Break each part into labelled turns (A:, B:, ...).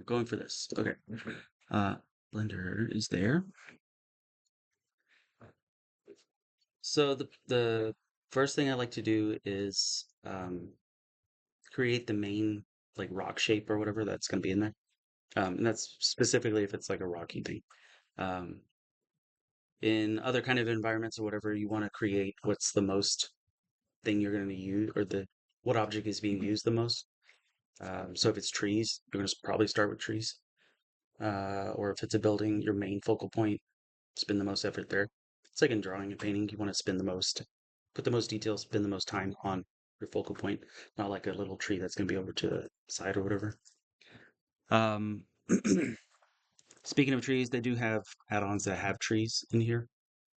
A: We're going for this. Okay. Uh, Blender is there. So the first thing I like to do is create the main like rock shape or whatever that's going to be in there. And that's specifically if it's like a rocky thing. Um, in other kind of environments or whatever, you want to create what's the most thing you're going to use or the what object is being used the most. So if it's trees, you're going to probably start with trees. Or if it's a building, your main focal point, spend the most effort there. It's like in drawing and painting, you want to spend the most, put the most details, spend the most time on your focal point, not like a little tree that's going to be over to the side or whatever. Um, Speaking of trees, they do have add-ons that have trees in here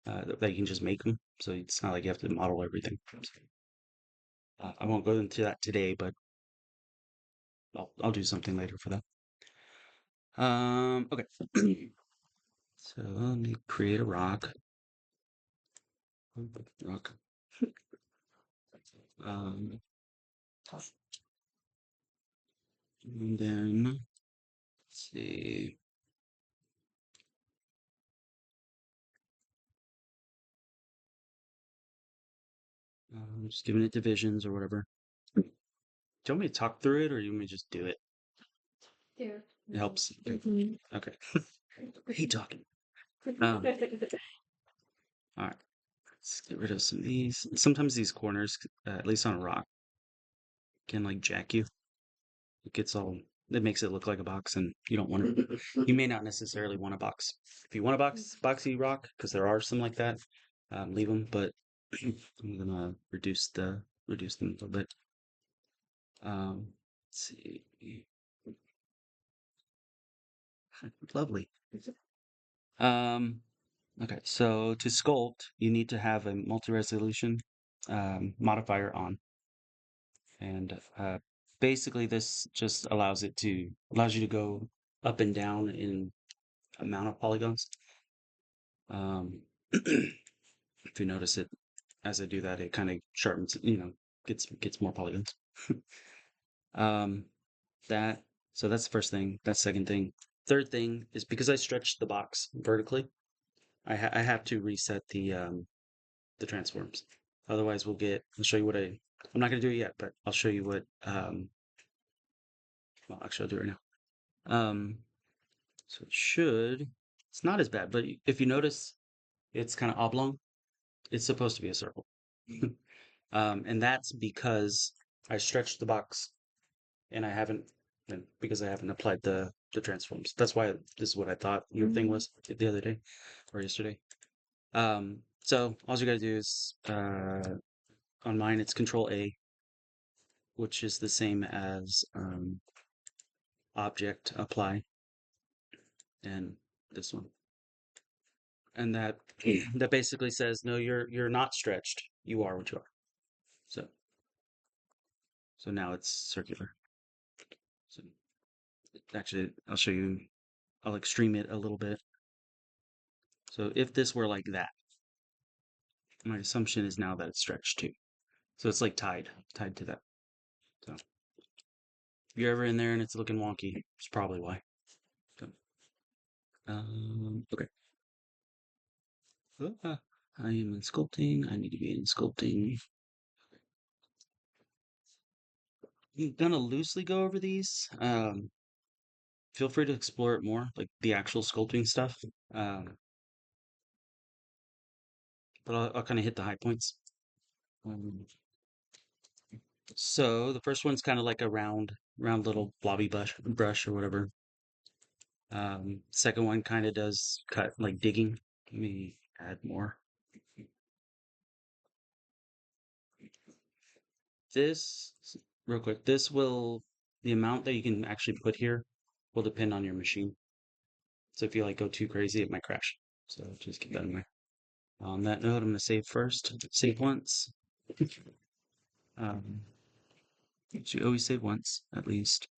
A: that you can just make them. So it's not like you have to model everything. I won't go into that today, but I'll do something later for that. Okay. So let me create a rock. Rock. Um, and then let's see. Just giving it divisions or whatever. Do you want me to talk through it or you want me to just do it?
B: Yeah.
A: It helps.
B: Mhm.
A: Okay. I hate talking. Um, all right. Let's get rid of some of these. Sometimes these corners, at least on a rock, can like jack you. It gets all, it makes it look like a box and you don't want it. You may not necessarily want a box. If you want a boxy rock, because there are some like that, leave them, but I'm gonna reduce them a little bit. Let's see. Lovely. Um, okay, so to sculpt, you need to have a multi-resolution modifier on. And basically this just allows you to go up and down in amount of polygons. Um, if you notice it, as I do that, it kind of sharpens, gets more polygons. Um, that, so that's the first thing. That's second thing. Third thing is because I stretched the box vertically, I have to reset the transforms. Otherwise, I'll show you what I'm not going to do it yet, but I'll show you what, well, actually, I'll do it right now. So it's not as bad, but if you notice, it's kind of oblong. It's supposed to be a circle. And that's because I stretched the box and because I haven't applied the transforms. That's why this is what I thought your thing was the other day or yesterday. So all you gotta do is, on mine, it's Control A, which is the same as Object Apply, and this one, and that that basically says no, you're not stretched. You are what you are. So now it's circular. So actually, I'll show you. I'll extreme it a little bit. So if this were like that, my assumption is now that it's stretched too. So it's like tied to that. So if you're ever in there and it's looking wonky, it's probably why. So, okay. I am in sculpting. I need to be in sculpting. I'm gonna loosely go over these. Feel free to explore it more, like the actual sculpting stuff. Um, but I'll kind of hit the high points. Um, so the first one's kind of like a round little blobby brush or whatever. Second one kind of does cut like digging. Let me add more. This, real quick, the amount that you can actually put here will depend on your machine. So if you like go too crazy, it might crash. So just keep that in mind. On that note, I'm going to save first. Save once. Um, you always save once, at least.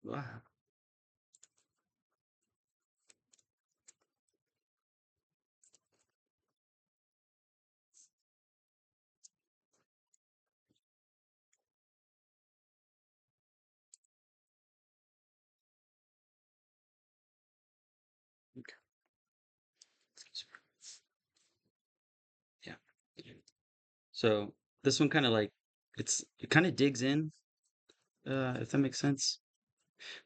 A: Wow. So this one kind of like it kind of digs in, if that makes sense.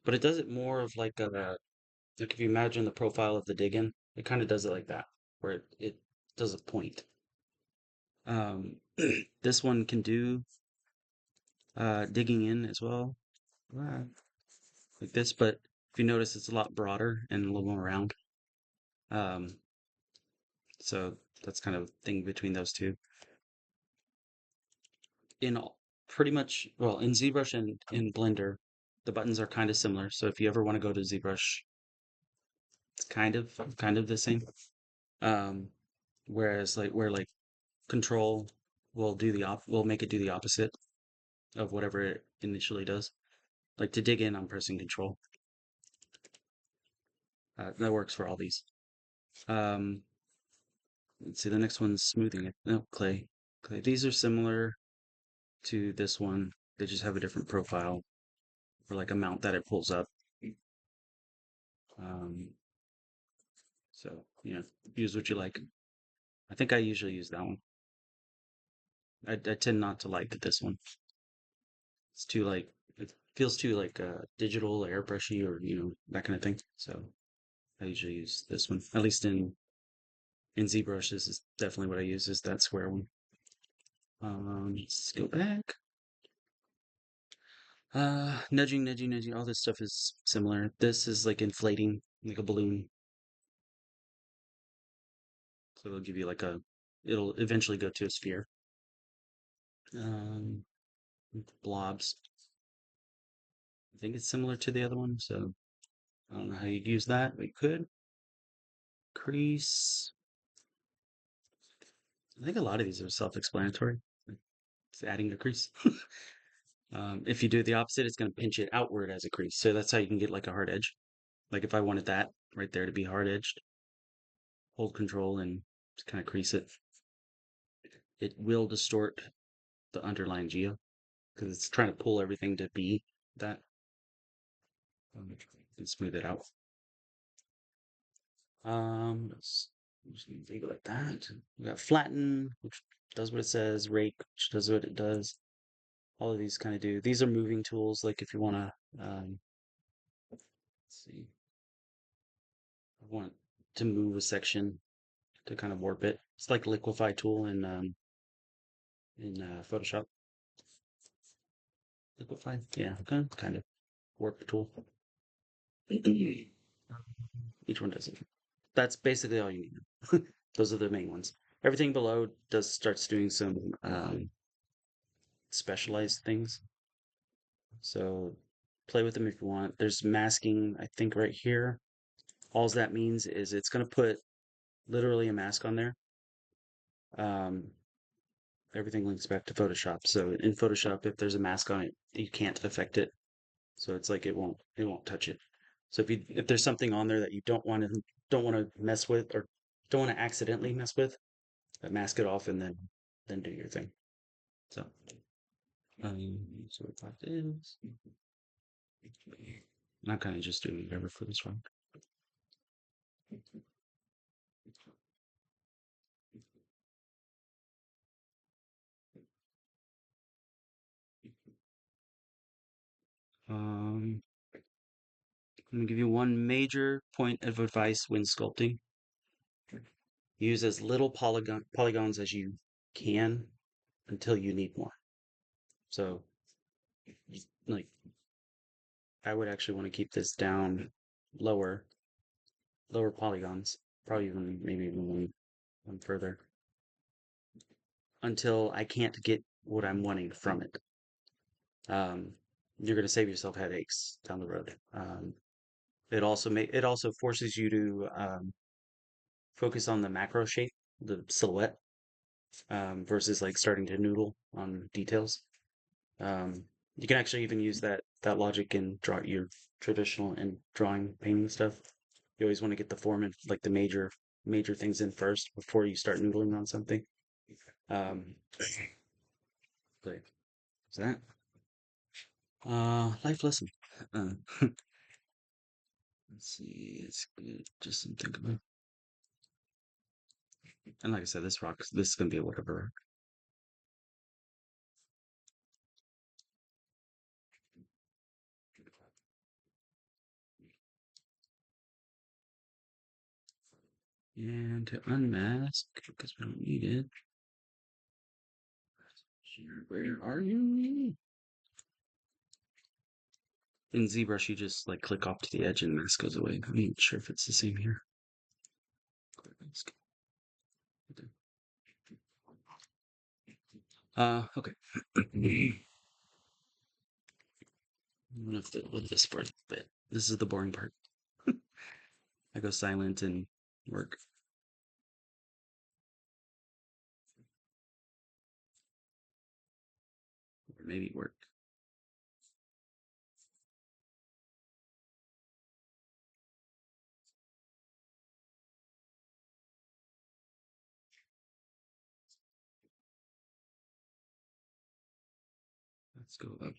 A: But it does it more of like if you imagine the profile of the dig in, it kind of does it like that, where it does a point. Um, this one can do digging in as well, uh, like this, but if you notice, it's a lot broader and a little more round. Um, so that's kind of thing between those two. In all, pretty much, well, in ZBrush and in Blender, the buttons are kind of similar. So if you ever want to go to ZBrush, it's kind of the same. Um, whereas like Control will make it do the opposite of whatever it initially does. Like to dig in, I'm pressing Control. That works for all these. Um, let's see, the next one's smoothing it. No, clay. Clay. These are similar to this one. They just have a different profile or like amount that it pulls up. Um, so use what you like. I think I usually use that one. I tend not to like this one. It's too like it feels too like digital, airbrushy, or that kind of thing. So I usually use this one. At least in ZBrush, this is definitely what I use. Is that square one. Let's go back. Nudging, nudging, nudging. All this stuff is similar. This is like inflating, like a balloon. So it'll give you it'll eventually go to a sphere. Um, Blobs. I think it's similar to the other one, so I don't know how you'd use that, but you could. Crease. I think a lot of these are self-explanatory. It's adding a crease. If you do the opposite, it's going to pinch it outward as a crease. So that's how you can get like a hard edge. Like if I wanted that right there to be hard edged, hold Control and just kind of crease it. It will distort the underlying geo because it's trying to pull everything to be that and smooth it out. Just leave it like that. We got flatten, which does what it says. Rake, which does what it does. All of these kind of do. These are moving tools. Like if you want to, let's see, I want to move a section to kind of warp it. It's like liquify tool in Photoshop. Liquify, yeah, kind of warp tool. Each one does it. That's basically all you need. Those are the main ones. Everything below starts doing some specialized things. So play with them if you want. There's masking, I think, right here. All that means is it's going to put literally a mask on there. Um, Everything links back to Photoshop. So in Photoshop, if there's a mask on it, you can't affect it. So it's like it won't touch it. So if there's something on there that you don't want to mess with or don't want to accidentally mess with, mask it off and then do your thing. So so what that is. And I'm kind of just doing whatever for this one. Um, I'm gonna give you one major point of advice when sculpting. Use as little polygons as you can until you need more. So, like, I would actually want to keep this down lower, lower polygons, probably even maybe even one further, until I can't get what I'm wanting from it. Um, you're gonna save yourself headaches down the road. It also forces you to focus on the macro shape, the silhouette, versus like starting to noodle on details. You can actually even use that logic in draw your traditional and drawing painting stuff. You always want to get the form and like the major things in first before you start noodling on something. Um, but is that life lesson? Uh, let's see, it's good. Just something about. And like I said, this is gonna be a whatever. And to unmask, because we don't need it. Where are you? In ZBrush, you just like click off to the edge and the mask goes away. I'm not sure if it's the same here. Okay. I'm gonna have to with this part, but this is the boring part. I go silent and work. Or maybe work. Let's go up.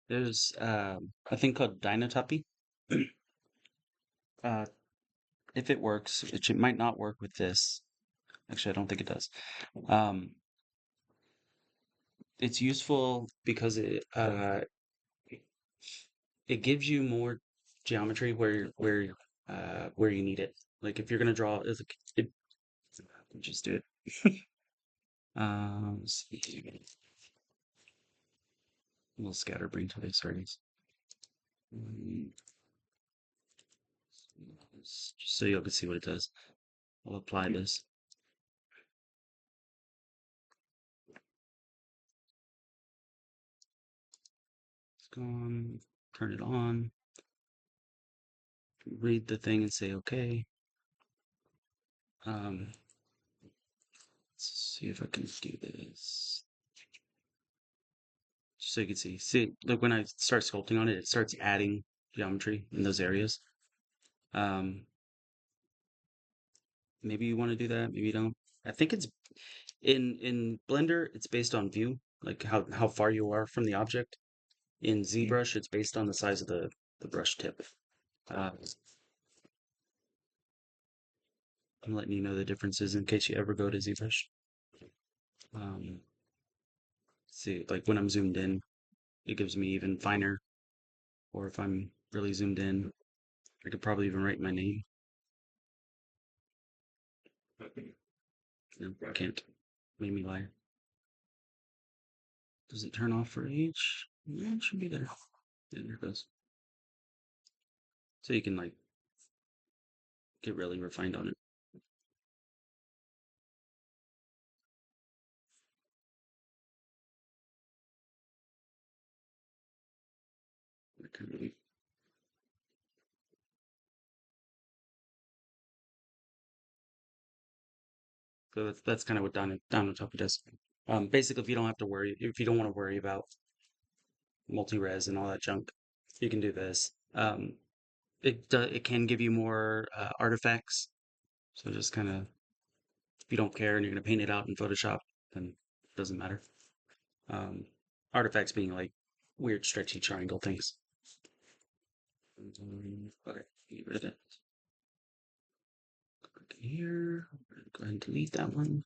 A: There's a thing called Dynatopy. uh, if it works, it might not work with this. Actually, I don't think it does. Um, it's useful because it gives you more geometry where you need it. Like if you're gonna draw, it just do it. Let's see. A little scatterbrain today, sorry. Just so you all can see what it does. I'll apply this. It's gone. Turn it on. Read the thing and say okay. Let's see if I can do this. Just so you can see. See, look, when I start sculpting on it, it starts adding geometry in those areas. Um, maybe you want to do that, maybe you don't. I think it's in Blender, it's based on view, like how far you are from the object. In ZBrush, it's based on the size of the brush tip. Uh, I'm letting you know the differences in case you ever go to ZBrush. See, like when I'm zoomed in, it gives me even finer, or if I'm really zoomed in, I could probably even write my name. No, I can't. Made me lie. Does it turn off for each? Yeah, it should be there. Yeah, there it goes. So you can like get really refined on it. Like, really. So that's kind of what down on top does. Basically, if you don't have to worry, if you don't want to worry about multi-res and all that junk, you can do this. It can give you more artifacts. So just kind of if you don't care and you're gonna paint it out in Photoshop, then it doesn't matter. Um, Artifacts being like weird stretchy triangle things. Okay, get rid of that. Click here. Go ahead and delete that one.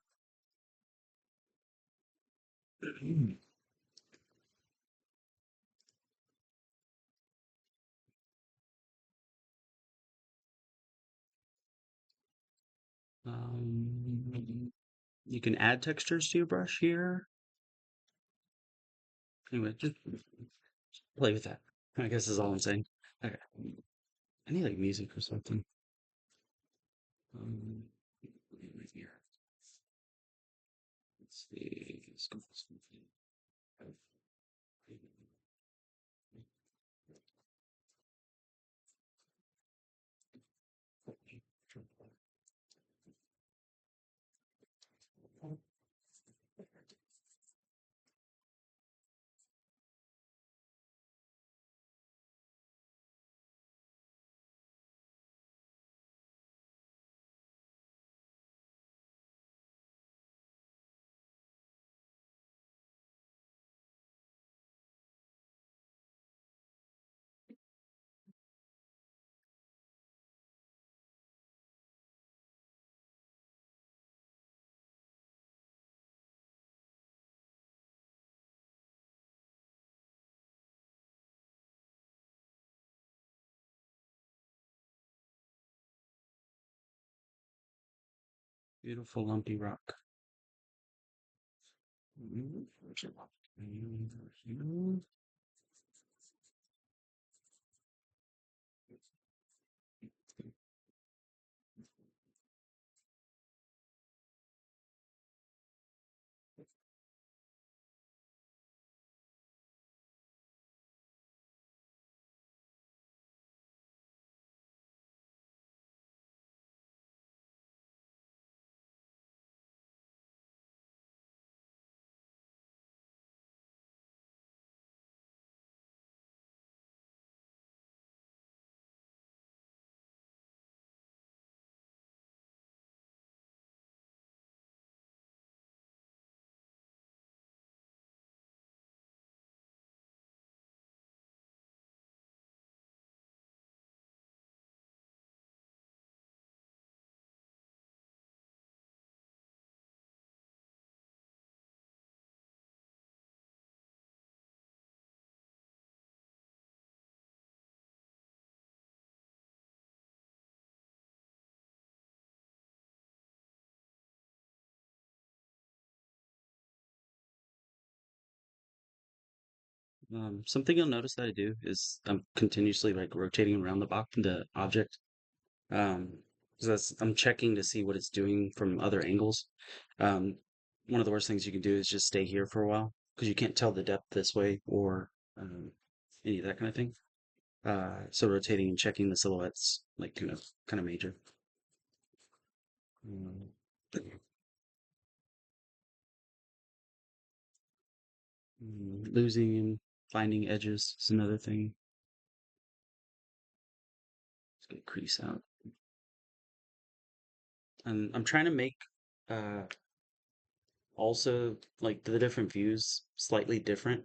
A: You can add textures to your brush here. Anyway, just play with that. I guess is all I'm saying. Okay. I need like music or something. Um, right here. Let's see. Let's go. Beautiful lumpy rock. Something you'll notice that I do is I'm continuously like rotating around the object. Um, so I'm checking to see what it's doing from other angles. Um, One of the worst things you can do is just stay here for a while because you can't tell the depth this way or um, any of that kind of thing. So rotating and checking the silhouettes like kind of major. Um, Losing and finding edges is another thing. Let's get crease out. And I'm trying to make uh, also like the different views slightly different.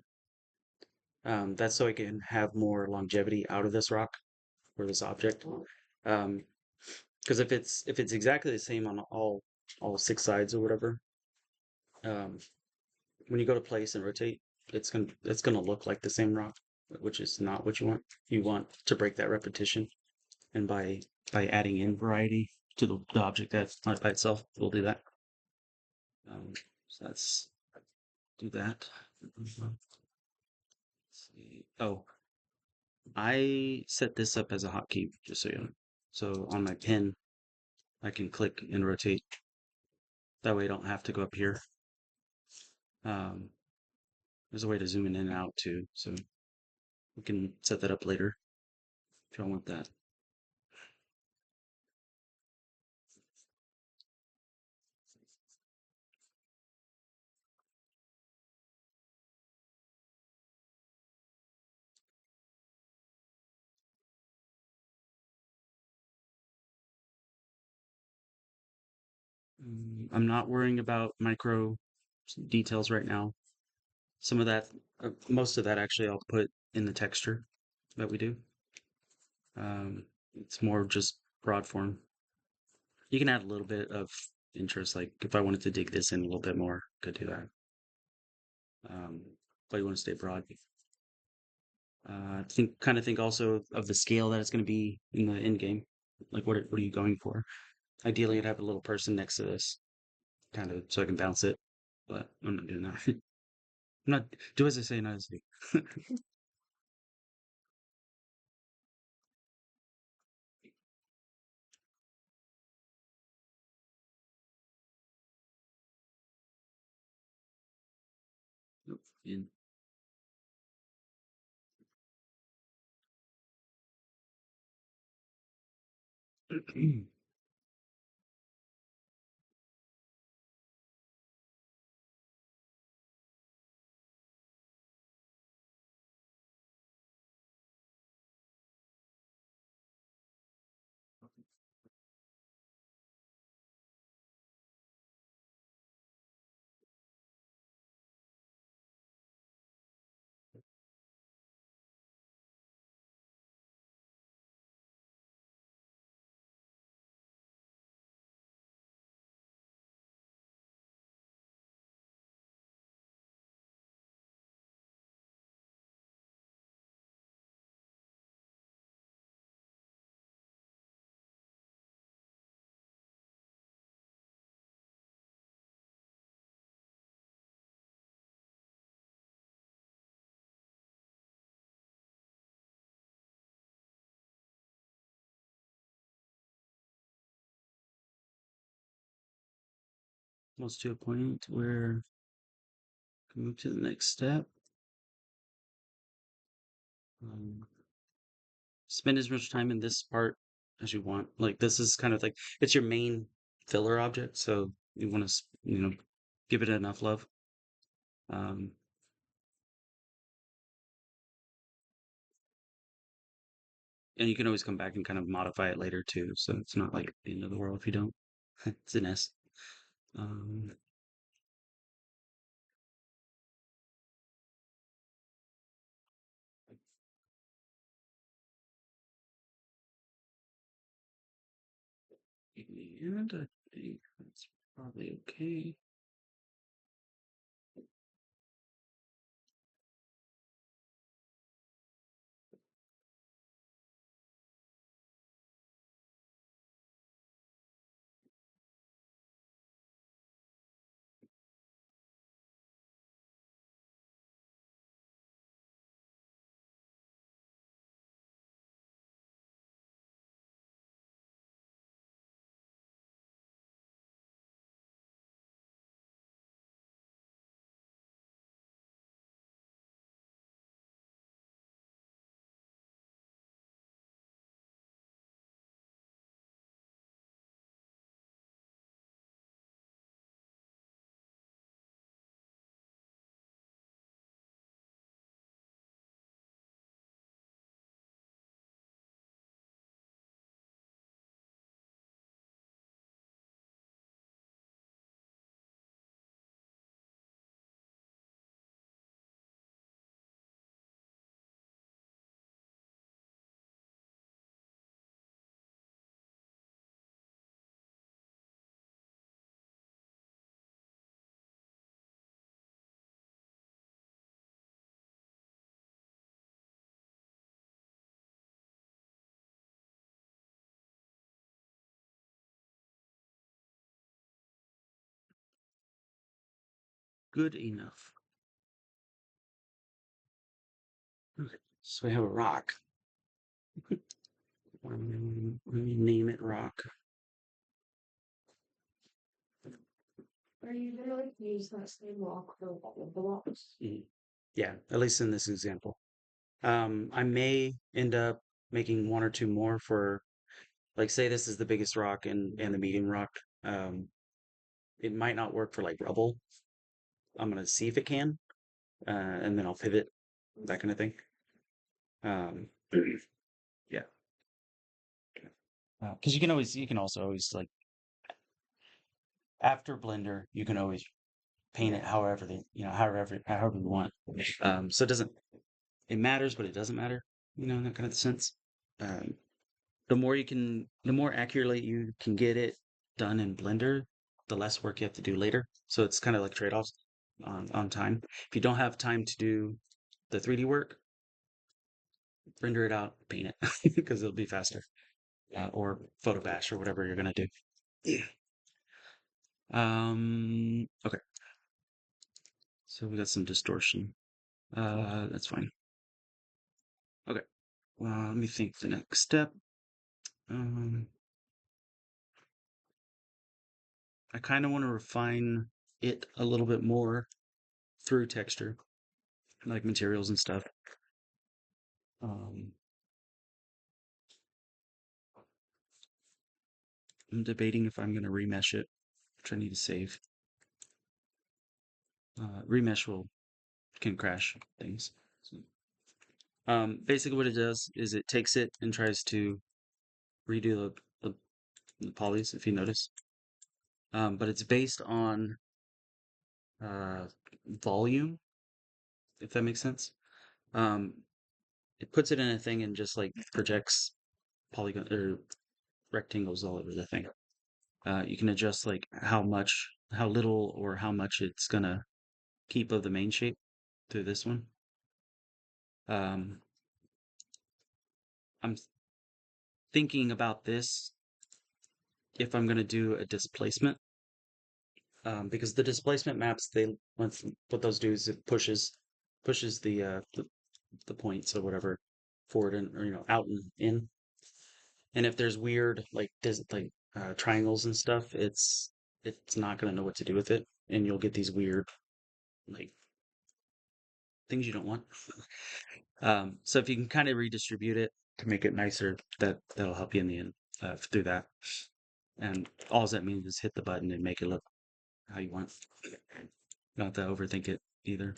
A: That's so I can have more longevity out of this rock or this object. Because if it's exactly the same on all six sides or whatever, um, when you go to place and rotate, it's gonna look like the same rock, which is not what you want. You want to break that repetition, and by adding in variety to the object that's not by itself, we'll do that. So that's do that. Let's see. Oh, I set this up as a hotkey, just so you know. So on my pen, I can click and rotate. That way I don't have to go up here. Um, there's a way to zoom in and out too, so we can set that up later if you don't want that. I'm not worrying about micro details right now. Some of that, most of that actually, I'll put in the texture that we do. It's more just broad form. You can add a little bit of interest, like if I wanted to dig this in a little bit more, could do that. But you want to stay broad. Think also of the scale that it's going to be in the end game. Like what are you going for? Ideally, I'd have a little person next to this, kind of, so I can bounce it. But I'm not doing that. I'm not do as I say, not as I do. Nope. In. almost to a point where we can move to the next step. Um, Spend as much time in this part as you want. Like this is kind of like it's your main filler object, so you want to, give it enough love. Um, and you can always come back and kind of modify it later too, so it's not like the end of the world if you don't. It's an S. Um, and I think that's probably okay. Good enough. Okay, so we have a rock. Let me name it rock.
B: Are you gonna like use that same rock for all of the blocks?
A: Yeah, at least in this example. I may end up making one or two more for, like, say this is the biggest rock and the medium rock. Um, it might not work for like rubble. I'm gonna see if it can, and then I'll pivot, that kind of thing. Um, yeah, because you can also always like after Blender, you can always paint it however however you want. So it doesn't it matters, but it doesn't matter, in that kind of sense. Um, the more accurately you can get it done in Blender, the less work you have to do later. So it's kind of like trade-offs on time. If you don't have time to do the 3D work, render it out, paint it because it'll be faster. Or photo bash or whatever you're gonna do. Yeah. Okay. So we got some distortion. That's fine. Okay. Well, let me think the next step. Um, I kind of want to refine it a little bit more through texture, like materials and stuff. Um, I'm debating if I'm going to remesh it, which I need to save. Remesh can crash things. So, basically, what it does is it takes it and tries to redo the polys, if you notice. But it's based on uh, volume, if that makes sense. Um, it puts it in a thing and just like projects polygon or rectangles all over the thing. You can adjust like how little, or how much it's gonna keep of the main shape through this one. Um, I'm thinking about this if I'm gonna do a displacement, because the displacement maps, what those do is it pushes the points or whatever forward and, or out and in. And if there's weird like triangles and stuff, it's it's not going to know what to do with it, and you'll get these weird like things you don't want. So if you can kind of redistribute it to make it nicer, that'll help you in the end through that. And all that means is hit the button and make it look how you want. Don't have to overthink it either.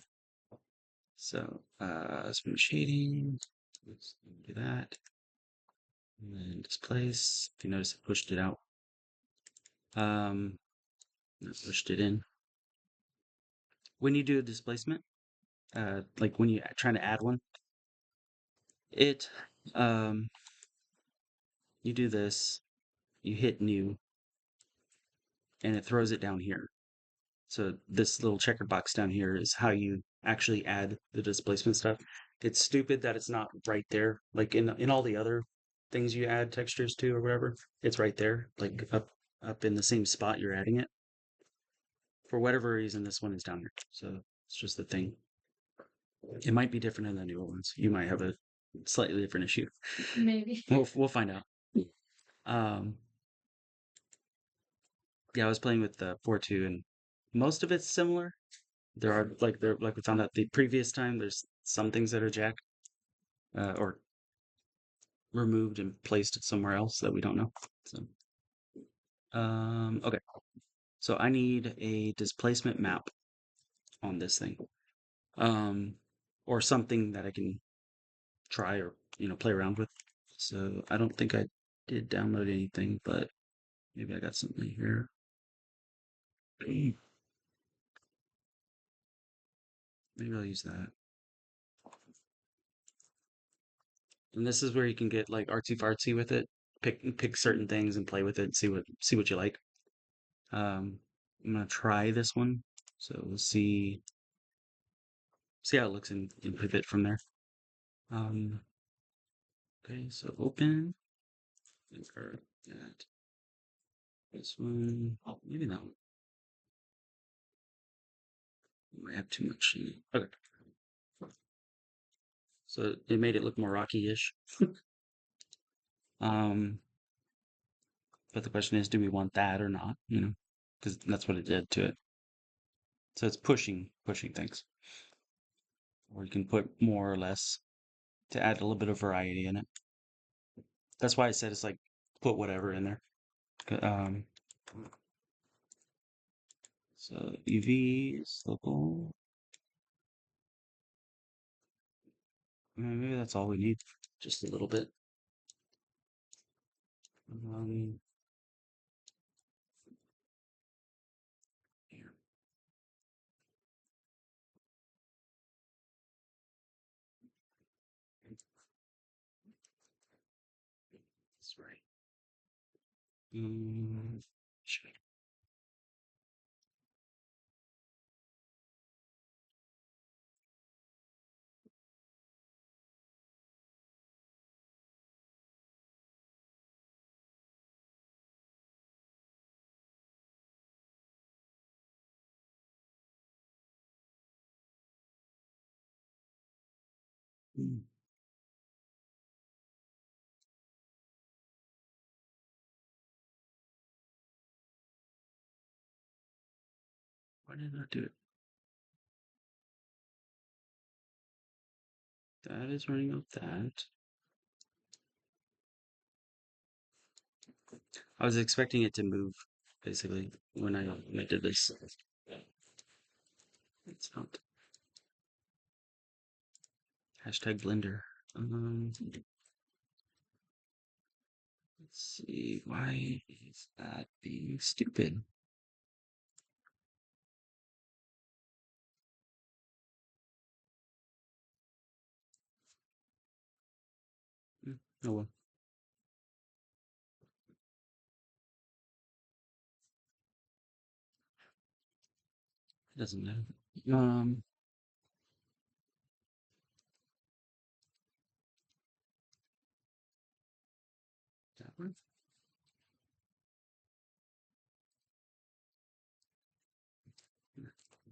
A: So smooth shading, let's do that. And then displace. If you notice, I pushed it out. I pushed it in. When you do a displacement, like when you're trying to add one, it you do this, you hit new, and it throws it down here. So this little checkered box down here is how you actually add the displacement stuff. It's stupid that it's not right there, like in all the other things you add textures to or whatever. It's right there, like up in the same spot you're adding it. For whatever reason, this one is down here. So it's just the thing. It might be different in the newer ones. You might have a slightly different issue.
B: Maybe.
A: We'll find out. Yeah, I was playing with the 4.2 and most of it's similar. There like we found out the previous time. There's some things that are jack or removed and placed somewhere else that we don't know. So okay. So I need a displacement map on this thing, um, or something that I can try or play around with. So I don't think I did download anything, but maybe I got something here. Maybe I'll use that. And this is where you can get like artsy fartsy with it. Pick certain things and play with it. See what you like. I'm gonna try this one. So we'll see how it looks in Pivot from there. Um, okay, so open. Or that. This one. Oh, maybe that one. Might have too much in it. Okay. So it made it look more rocky-ish. Um, but the question is, do we want that or not? Because that's what it did to it. So it's pushing things. Or you can put more or less to add a little bit of variety in it. That's why I said it's like put whatever in there. Um, so UV is local. Maybe that's all we need. Just a little bit. Um, here. That's right. Sure. Hmm. Why did I do it? That is running off that. I was expecting it to move, basically, when I did this. It's not. Hashtag Blender. Let's see. Why is that being stupid? Oh well. It doesn't matter. That one.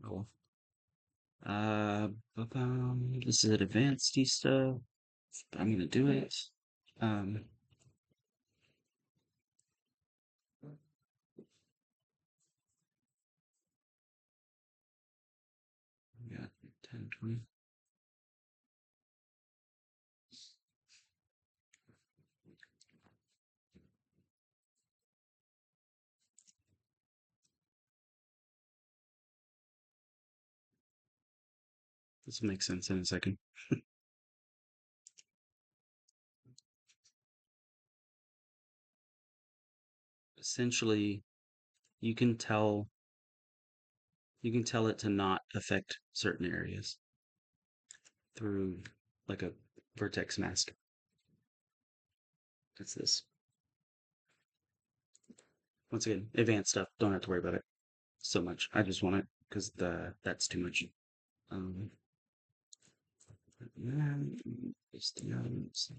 A: Oh well. This is advanced stuff. But I'm gonna do it. Um, 10, 20. This will make sense in a second. Essentially, you can tell it to not affect certain areas through like a vertex mask. That's this. Once again, advanced stuff. Don't have to worry about it so much. I just want it because that's too much. Paste the items.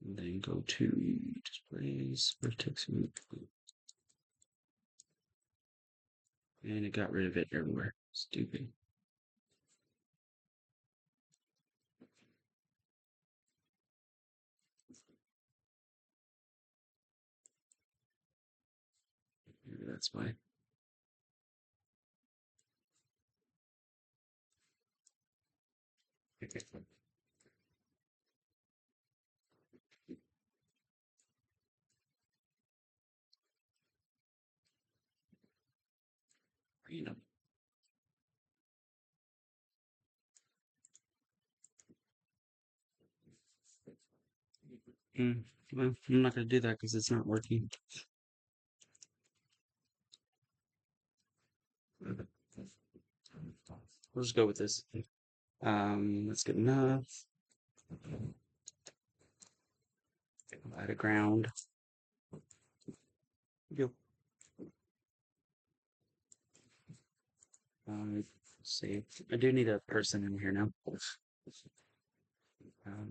A: And then go to displays, vertex move. And it got rid of it everywhere. Stupid. Maybe that's why. Random. Well, I'm not going to do that because it's not working. We'll just go with this. That's good enough. Add a ground. Go. Save. I do need a person in here now. Um,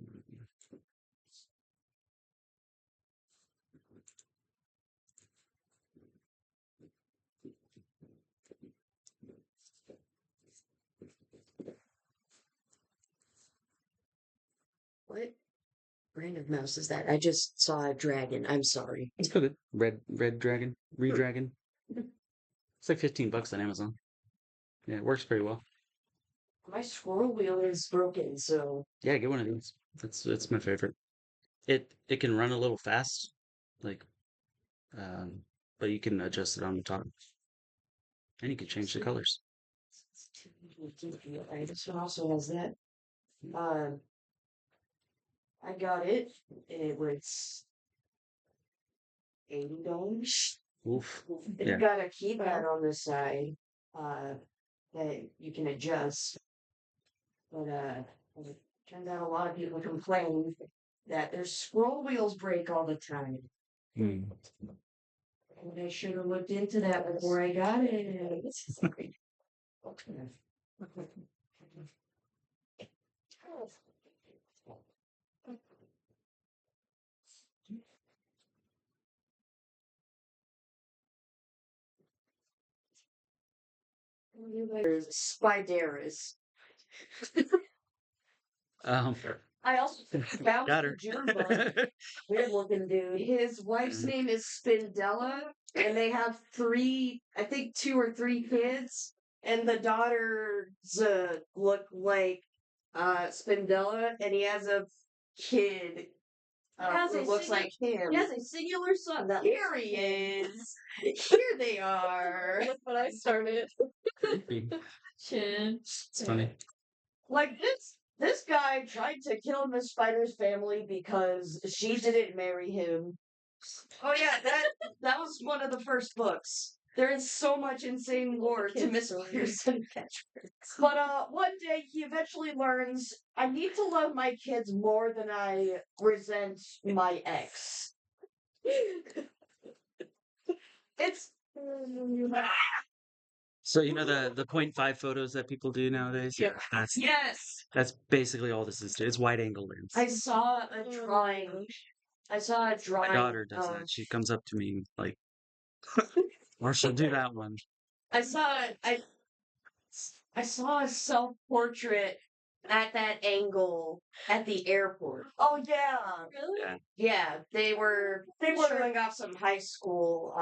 B: What brand of mouse is that? I just saw a dragon. I'm sorry.
A: it's good. Red dragon, redragon. It's like $15 on Amazon. Yeah, it works pretty well.
B: My scroll wheel is broken, so
A: Yeah, get one of these. That's my favorite. It can run a little fast, like, but you can adjust it on the top, and you can change the colors.
B: this one also has that. I got it. It was $80.
A: Oof.
B: It's
A: Yeah.
B: got a keypad on the side, that you can adjust. But it turns out a lot of people complain that their scroll wheels break all the time.
A: Hmm.
B: And I should have looked into that before I got it. Sorry. There's Spideras.
A: Um,
B: I also found
A: got
B: the
A: her.
B: June bug. Weird looking dude. His wife's name is Spindella, and they have I think 2 or 3 kids. And the daughters look like Spindella, and he has a kid who looks like him.
C: He has a singular son. That
B: Here he is. Here they are.
C: Look what I started.
A: Creepy.
C: Chin.
A: It's funny.
B: Like this guy tried to kill Miss Spider's family because she didn't marry him. Oh yeah, that was one of the first books. There is so much insane lore to Miss Spider's But one day he eventually learns I need to love my kids more than I resent my ex. It's
A: So you know the 0.5 photos that people do nowadays?
C: Yep.
B: yes.
A: That's basically all this is. It's wide angle lens.
B: I saw a drawing. I saw a
A: My
B: drawing.
A: daughter does that. She comes up to me like, or she'll do that one.
B: I saw a self-portrait at that angle at the airport. Oh yeah.
C: Really?
A: Yeah.
B: Yeah, they were showing off some high school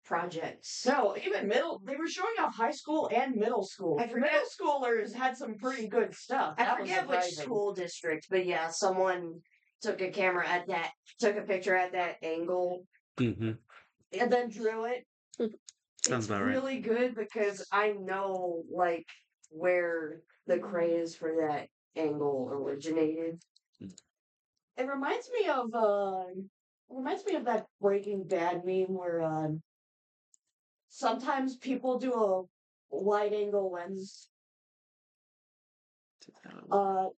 B: projects. No, even middle. They were showing off high school and middle school.
C: I forget-
B: Middle schoolers had some pretty good stuff.
C: I
B: That was
C: forget which
B: surprising.
C: school district, but yeah, someone took a camera at that, took a picture at that angle,
A: Mm-hmm.
B: and then drew it.
A: Sounds
B: It's
A: about right.
B: really good because I know like where the craze for that angle originated.
A: Mm.
B: It reminds me of that Breaking Bad meme where sometimes people do a wide angle lens. Uh,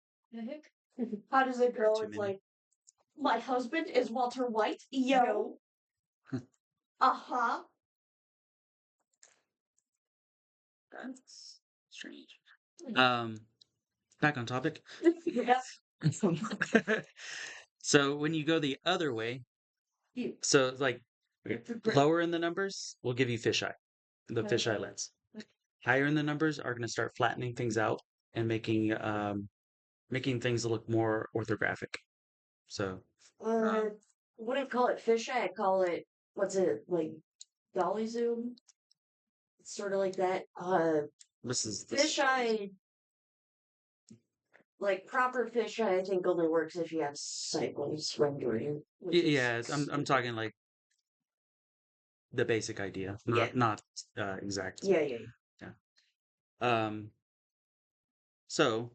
B: how does it go?
A: Too
B: It's
A: many.
B: like my husband is Walter White. Yo. Uh-huh.
A: That's strange. Back on topic.
B: Yep.
A: So when you go the other way, so it's like lower in the numbers will give you fisheye, the fisheye lens. Higher in the numbers are going to start flattening things out and making things look more orthographic. So
B: Wouldn't call it fisheye. I call it what's it like dolly zoom. It's sort of like that.
A: this is
B: Fisheye, like proper fisheye, I think only works if you have sideways rendering. which is
A: yeah. I'm talking like the basic idea,
B: Yeah.
A: not exact.
B: Yeah.
A: So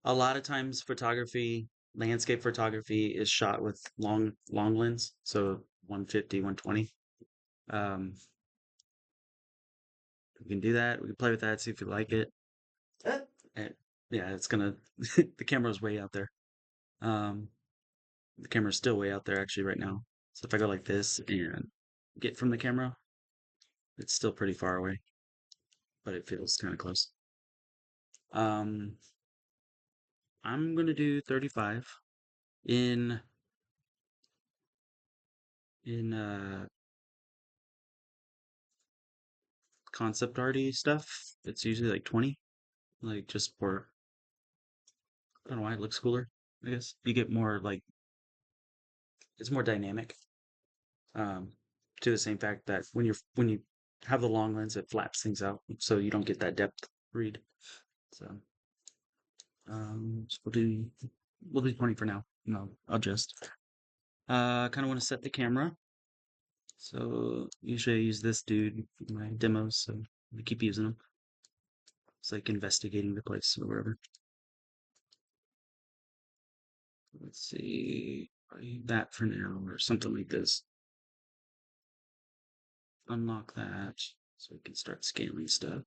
A: a lot of times photography, landscape photography is shot with long lens, so 150, 120. We can do that. We can play with that, see if you like it.
B: Uh,
A: And, yeah, it's gonna the camera's way out there. Um, the camera's still way out there actually right now. So if I go like this and get from the camera, it's still pretty far away, but it feels kind of close. I'm gonna do 35 in in concept arty stuff. It's usually like 20, like just for I don't know why it looks cooler. I guess you get more like it's more dynamic. Um, to the same fact that when you have the long lens, it flaps things out, so you don't get that depth read. So, so we'll do 20 for now. No, I'll just kind of want to set the camera. So usually I use this dude in my demos, so I keep using them. It's like investigating the place or whatever. Let's see, that for now or something like this. Unlock that so we can start scaling stuff.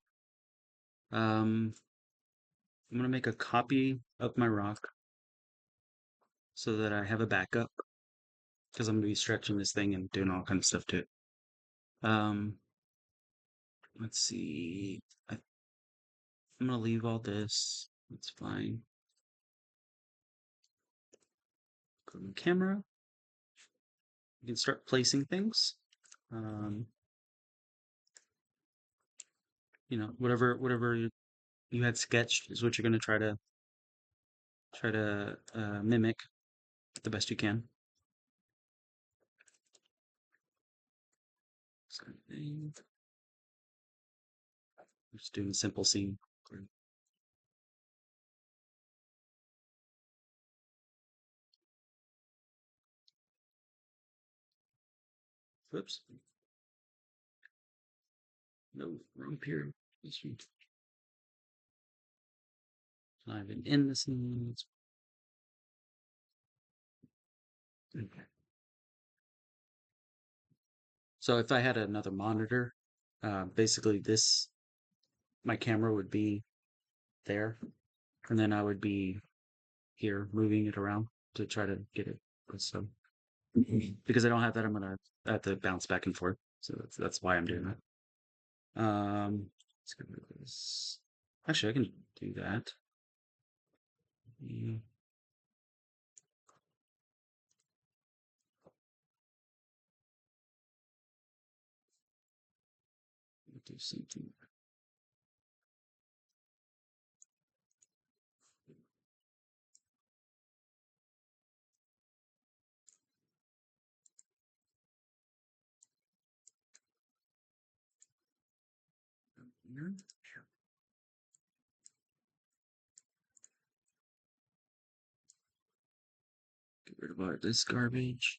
A: I'm gonna make a copy of my rock so that I have a backup because I'm gonna be stretching this thing and doing all kinds of stuff to it. Let's see. I'm gonna leave all this. That's fine. Go to the camera. You can start placing things. You know, whatever you had sketched is what you're gonna try to mimic the best you can. Just doing a simple scene. Whoops. No, wrong period. This one. Not even in the scene. Okay. So if I had another monitor, basically my camera would be there, and then I would be here moving it around to try to get it. So because I don't have that, I'm gonna have to bounce back and forth. So that's why I'm doing that. Let's get rid of this. Actually, I can do that. Mm, do something. Get rid of all this garbage.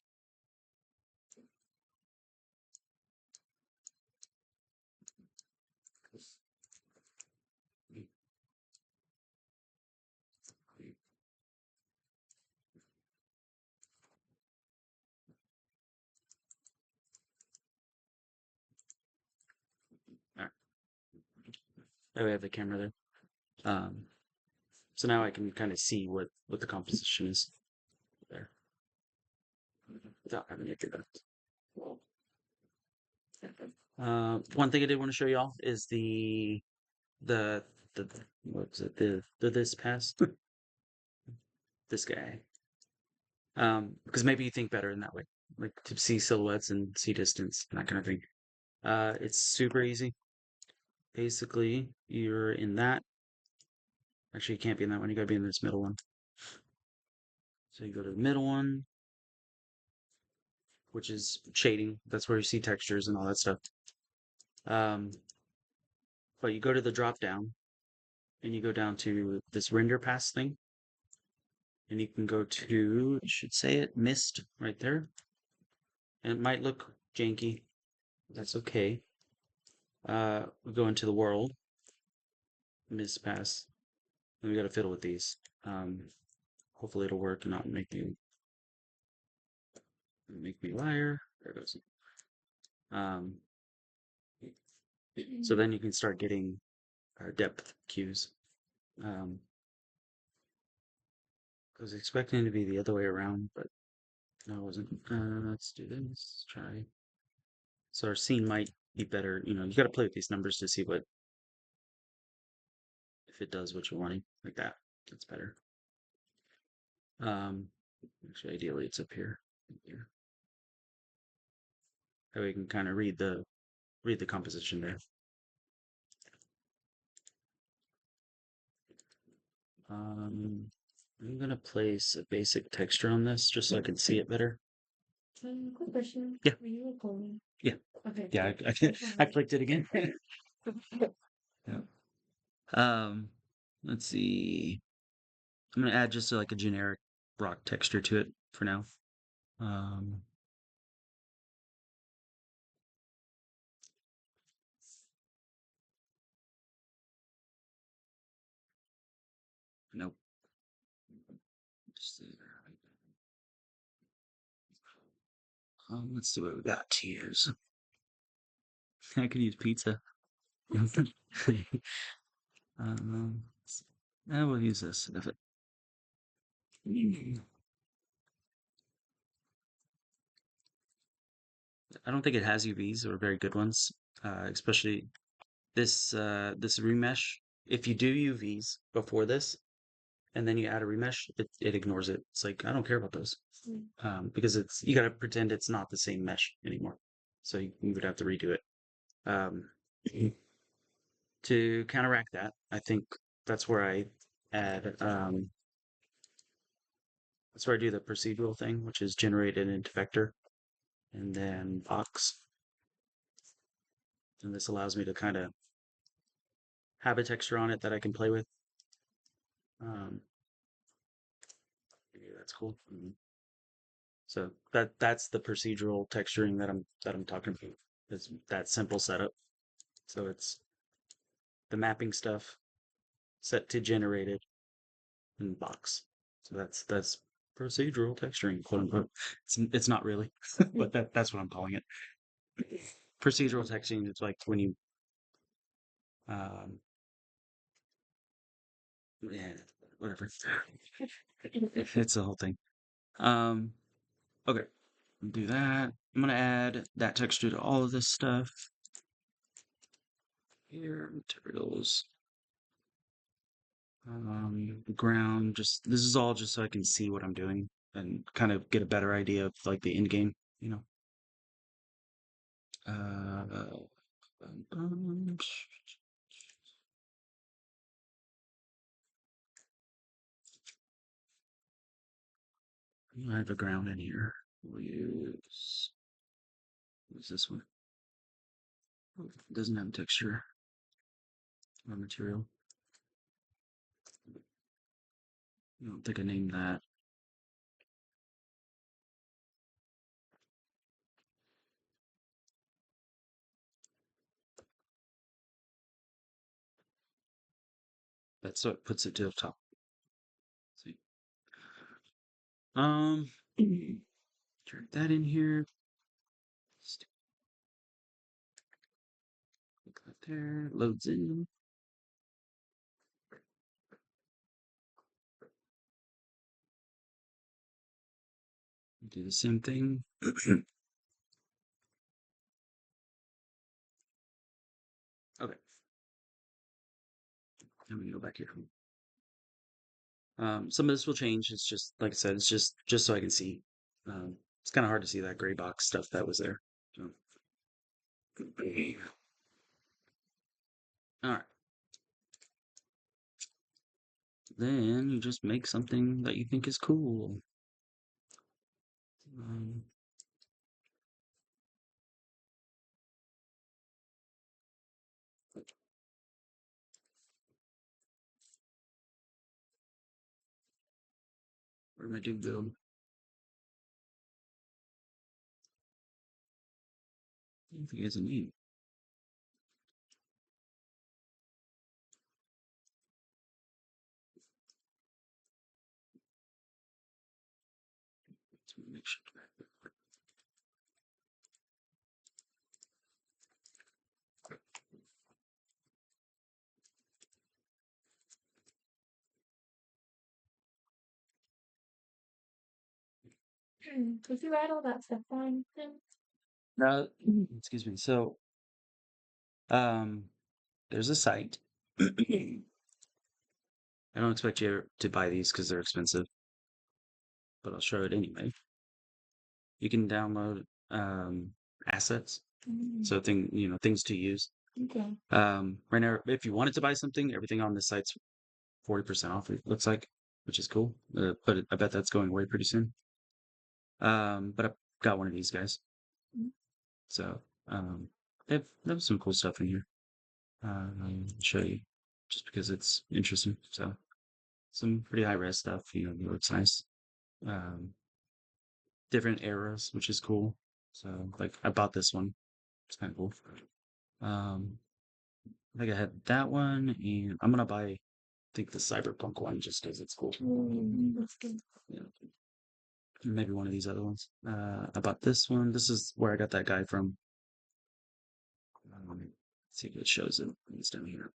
A: Alright. There we have the camera there. So now I can kind of see what the composition is there without having to do that. One thing I did want to show y'all is the what was it, the this pass this guy, because maybe you think better in that way, like to see silhouettes and see distance and that kind of thing. It's super easy. Basically, you're in that. Actually, you can't be in that one. You gotta be in this middle one. So you go to the middle one, which is shading. That's where you see textures and all that stuff. But you go to the drop down and you go down to this render pass thing. And you can go to, it should say it, mist right there. And it might look janky. That's okay. We go into the world, mist pass. And we got to fiddle with these. Hopefully it'll work and not make me liar. There it goes. So then you can start getting depth cues. I was expecting it to be the other way around, but no, it wasn't. Let's do this. Try. So our scene might be better. You got to play with these numbers to see if it does what you're wanting, like that. That's better. Actually, ideally, it's up here. Here. That way you can kind of read the composition there. I'm gonna place a basic texture on this just so I can see it better.
C: Quick question.
A: Yeah.
C: Are you recording?
A: Yeah.
C: Okay.
A: Yeah, I clicked it again. Yeah. Let's see. I'm gonna add just like a generic rock texture to it for now. Nope. Just, let's see what we got to use. I could use pizza. I will use this if it. I don't think it has UVs or very good ones, especially this remesh. If you do UVs before this, and then you add a remesh, it ignores it. It's like I don't care about those, because you got to pretend it's not the same mesh anymore. So you would have to redo it. To counteract that, I think that's where I add. That's where I do the procedural thing, which is generated into vector, and then box. And this allows me to kind of have a texture on it that I can play with. Yeah, that's cool. So that's the procedural texturing that I'm talking about. It's that simple setup. So it's the mapping stuff set to generated in box. So that's procedural texturing, quote unquote. It's not really, but that's what I'm calling it. Procedural texturing is like when you yeah, whatever. It's the whole thing. Okay. Do that. I'm gonna add that texture to all of this stuff. Here, materials. Ground, this is all just so I can see what I'm doing and kind of get a better idea of like the end game, you know. I have a ground in here. We'll use this one. It doesn't have texture. or material. I don't think I named that. That's what puts it to the top. See. Drag that in here. Click that there. Loads in. Do the same thing. Okay. Let me go back here. Some of this will change. It's just like I said. It's just so I can see. It's kind of hard to see that gray box stuff that was there. So. All right. Then you just make something that you think is cool. Um, where did I do build? I don't think it has a name. Let's make sure.
D: Did you write all that stuff down?
A: Excuse me. So, um, there's a site. I don't expect you to buy these because they're expensive, but I'll show it anyway. You can download assets, so things to use.
D: Okay.
A: Right now, if you wanted to buy something, everything on this site's 40% off. It looks like, which is cool. But I bet that's going away pretty soon. But I've got one of these guys, so they have some cool stuff in here. I'll show you just because it's interesting. So some pretty high res stuff. It looks nice. Um, different eras, which is cool. So like I bought this one. It's kind of cool. Um, I think I had that one, and I'm gonna buy, I think the Cyberpunk one just because it's cool.
D: That's good.
A: Yeah. Maybe one of these other ones. I bought this one. This is where I got that guy from. Let's see if it shows it. It's down here.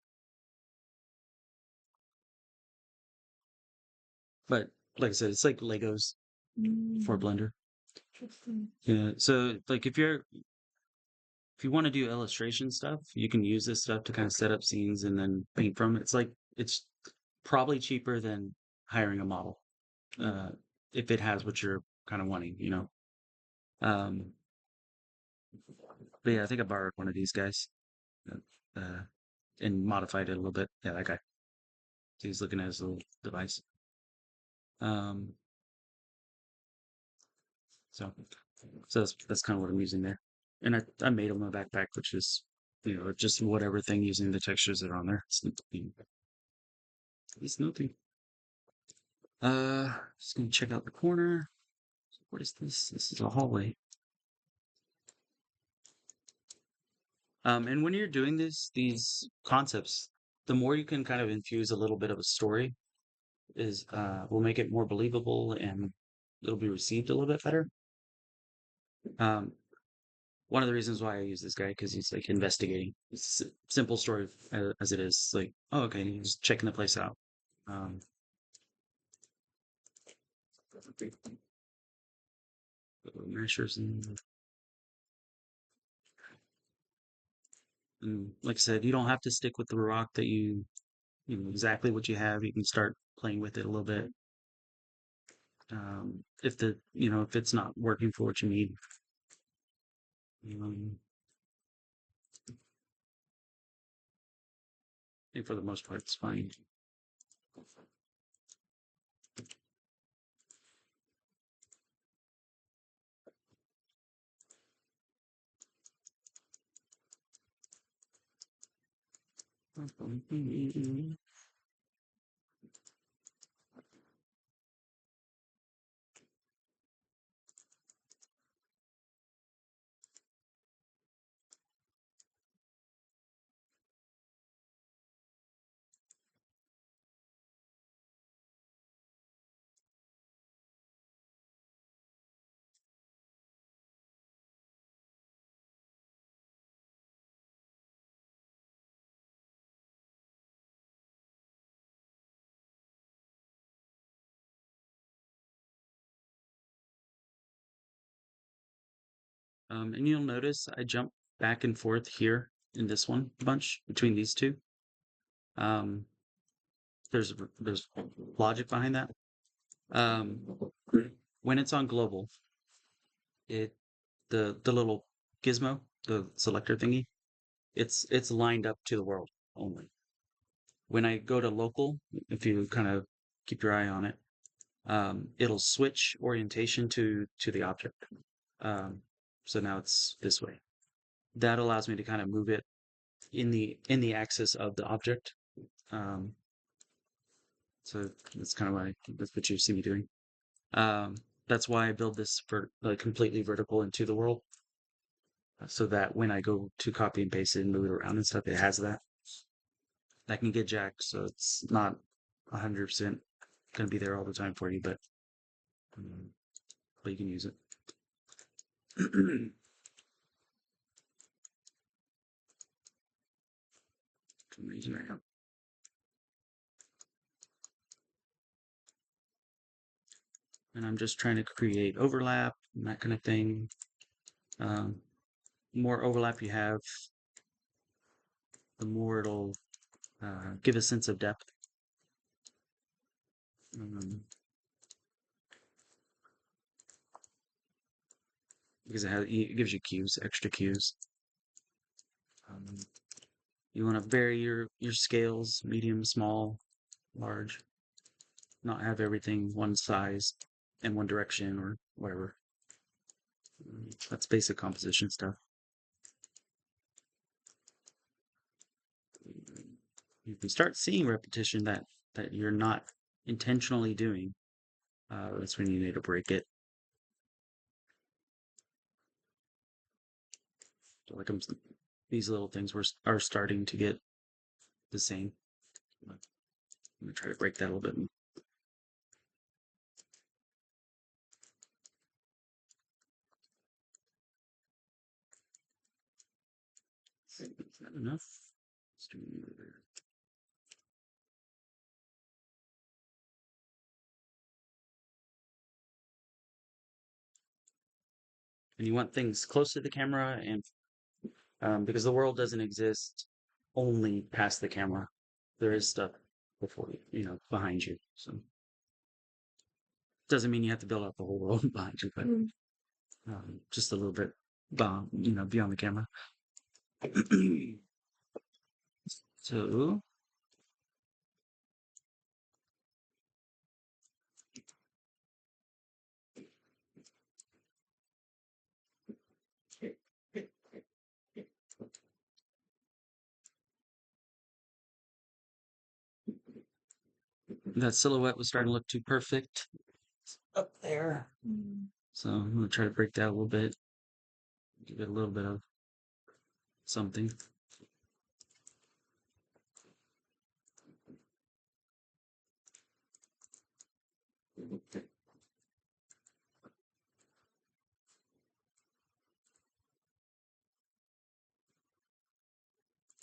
A: But like I said, it's like Legos for Blender.
D: Interesting.
A: Yeah. So like if you want to do illustration stuff, you can use this stuff to kind of set up scenes and then paint from it. It's probably cheaper than hiring a model. If it has what you're kind of wanting. Um, but yeah, I think I borrowed one of these guys, uh, and modified it a little bit. Yeah, that guy. So he's looking at his little device. Um, so, so that's kind of what I'm using there. And I made him a backpack, which is, just whatever thing using the textures that are on there. It's nothing. Just gonna check out the corner. What is this? This is a hallway. And when you're doing these concepts, the more you can kind of infuse a little bit of a story will make it more believable and it'll be received a little bit better. Um, one of the reasons why I use this guy because he's like investigating. It's a simple story as it is. Like, oh, okay, he's just checking the place out. Um, measures and like I said, you don't have to stick with the rock that you know exactly what you have. You can start playing with it a little bit. If it's not working for what you need. Um, I think for the most part it's fine. And you'll notice I jump back and forth here in this one a bunch between these two. Um, there's logic behind that. Um, when it's on global, it the little gizmo, the selector thingy, it's lined up to the world only. When I go to local, if you kind of keep your eye on it, it'll switch orientation to the object. Um, so now it's this way. That allows me to kind of move it in the axis of the object. Um, so that's kind of why that's what you see me doing. Um, that's why I build this for like completely vertical into the world, so that when I go to copy and paste it and move it around and stuff, it has that. That can get jacked, so it's not 100% going to be there all the time for you, um, but you can use it. Right now. And I'm just trying to create overlap and that kind of thing. More overlap you have, the more it'll give a sense of depth. Because it gives you cues, extra cues. You want to vary your scales, medium, small, large. Not have everything one size in one direction or whatever. That's basic composition stuff. If you start seeing repetition that you're not intentionally doing, that's when you need to break it. So like these little things are starting to get the same. I'm gonna try to break that a little bit. Is that enough? Let's do another. And you want things close to the camera, and because the world doesn't exist only past the camera, there is stuff before you, behind you. So doesn't mean you have to build up the whole world behind you, but just a little bit, beyond the camera. So that silhouette was starting to look too perfect up there. So I'm going to try to break that a little bit, give it a little bit of something.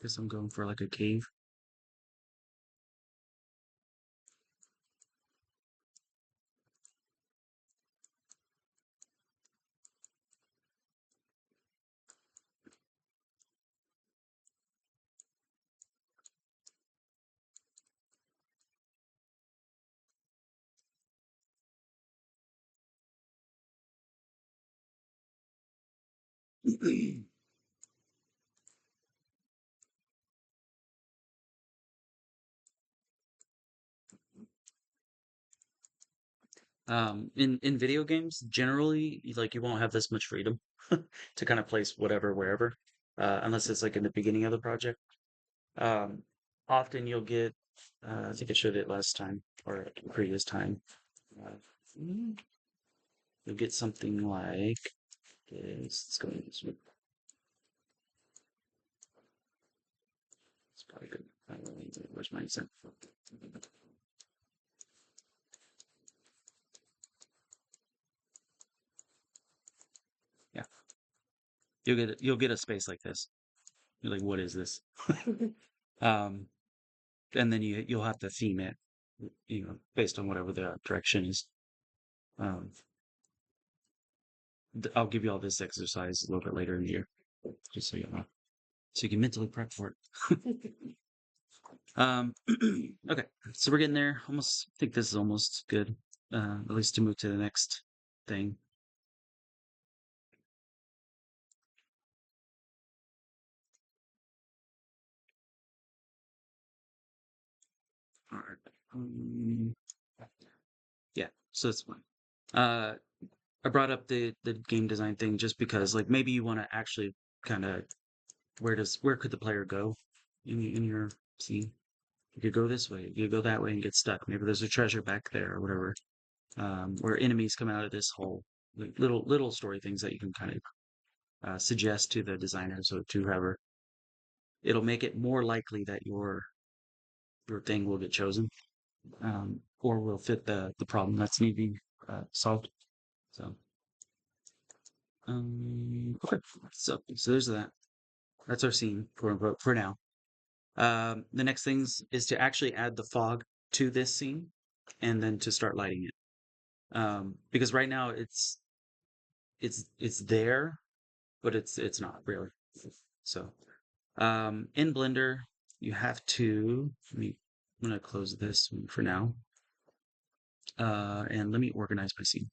A: Guess I'm going for like a cave. In video games, generally, like you won't have this much freedom to kind of place whatever wherever, unless it's like in the beginning of the project. Um, often you'll get, I think I showed it last time or previous time. Uh, you'll get something like this. Let's go this way. It's probably good. Where's my example? Yeah, you'll get a space like this. You're like, what is this? um, and then you'll have to theme it, based on whatever the direction is. Um, I'll give you all this exercise a little bit later in the year, just so you know, so you can mentally prep for it. Okay, so we're getting there. Almost, I think this is almost good. At least to move to the next thing. All right. Yeah, so it's fine. I brought up the game design thing just because, like, maybe you want to actually kind of where could the player go in your scene? You could go this way, you could go that way and get stuck. Maybe there's a treasure back there or whatever. Where enemies come out of this hole. Like little story things that you can kind of suggest to the designers or to whoever. It'll make it more likely that your thing will get chosen, or will fit the problem that's needing solved. So, okay, so there's that. That's our scene for now. The next things is to actually add the fog to this scene, and then to start lighting it. Because right now it's there, but it's not really. So, in Blender, you have to. I'm gonna close this one for now. And let me organize my scene.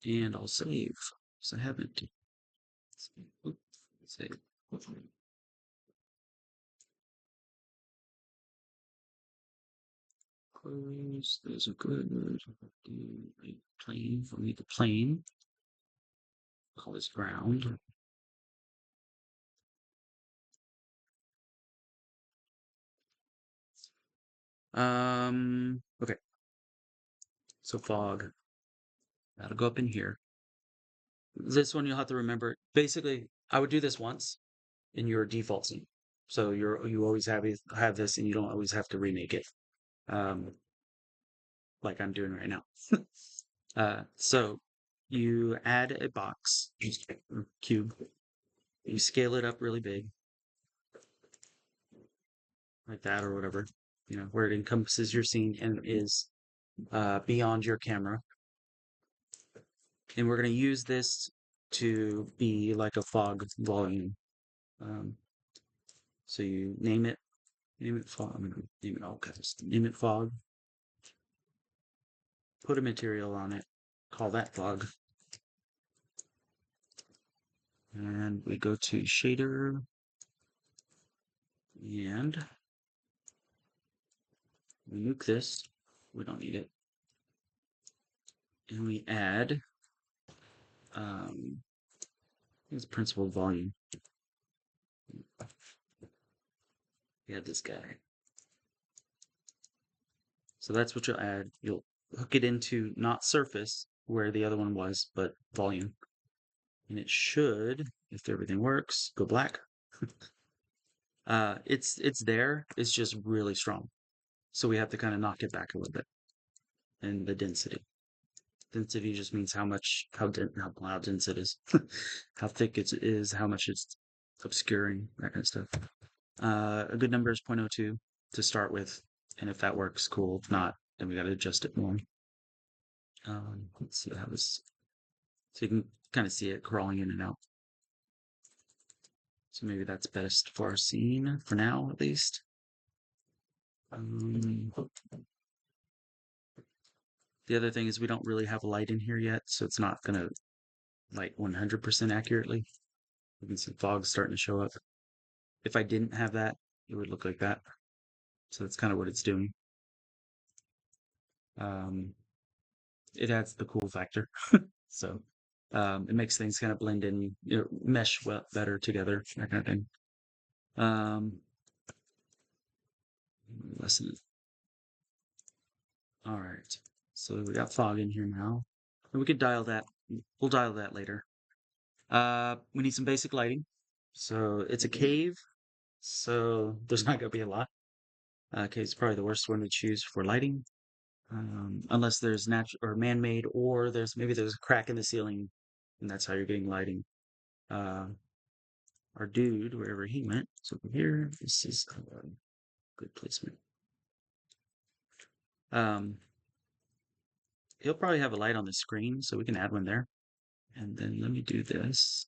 A: And I'll save, because I haven't. Save. Close. Those are good. Plane. We'll need the plane. Call this ground. Okay. So fog. That'll go up in here. This one you'll have to remember. Basically, I would do this once in your default scene. So you always have this, and you don't always have to remake it. Like I'm doing right now. So you add a box, cube. You scale it up really big, like that or whatever, where it encompasses your scene and is beyond your camera. And we're going to use this to be like a fog volume. So you name it fog. I'm going to name it all caps. Name it fog. Put a material on it. Call that fog. And we go to shader. And we nuke this. We don't need it. And we add it's principal volume. We add this guy. So that's what you'll add. You'll hook it into not surface where the other one was, but volume. And it should, if everything works, go black. It's there. It's just really strong. So we have to kind of knock it back a little bit. And the density. Density just means how dense it is, how thick it is, how much it's obscuring, that kind of stuff. A good number is 0.02 to start with, and if that works, cool. If not, then we got to adjust it more. Let's see how this. So you can kind of see it crawling in and out. So maybe that's best for our scene for now, at least. The other thing is we don't really have a light in here yet, so it's not going to light 100% accurately. You can see fog starting to show up. if I didn't have that, it would look like that. So that's kind of what it's doing. It adds the cool factor. So it makes things kind of blend in, mesh well better together, that kind of thing. Lesson. All right. So we got fog in here now. And we could dial that. We'll dial that later. We need some basic lighting. So it's a cave. So there's not going to be a lot. Cave's probably the worst one to choose for lighting. Unless there's natural or man-made, or maybe there's a crack in the ceiling, and that's how you're getting lighting. Our dude, wherever he went, is over here. This is good placement. He'll probably have a light on the screen, so we can add one there. And then let me do this.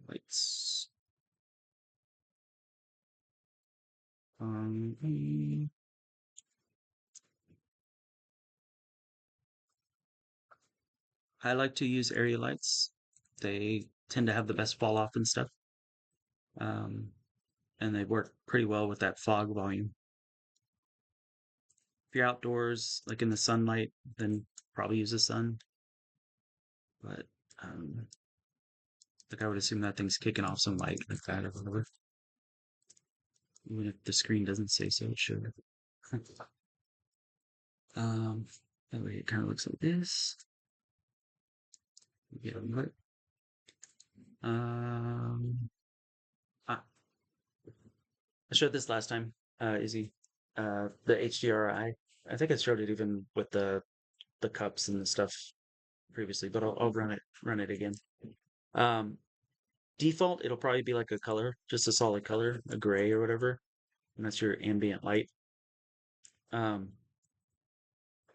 A: Lights. I like to use area lights. They tend to have the best fall off and stuff. And they work pretty well with that fog volume. If you're outdoors, like in the sunlight, then probably use the sun. But like I would assume that thing's kicking off some light like that or whatever. Even if the screen doesn't say so, it should. That way it kind of looks like this. Get a look. I showed this last time, Izzy. The HDRI. I think I showed it even with the cups and the stuff previously, but I'll run it again. Default, it'll probably be like a color, just a solid color, a gray or whatever, and that's your ambient light.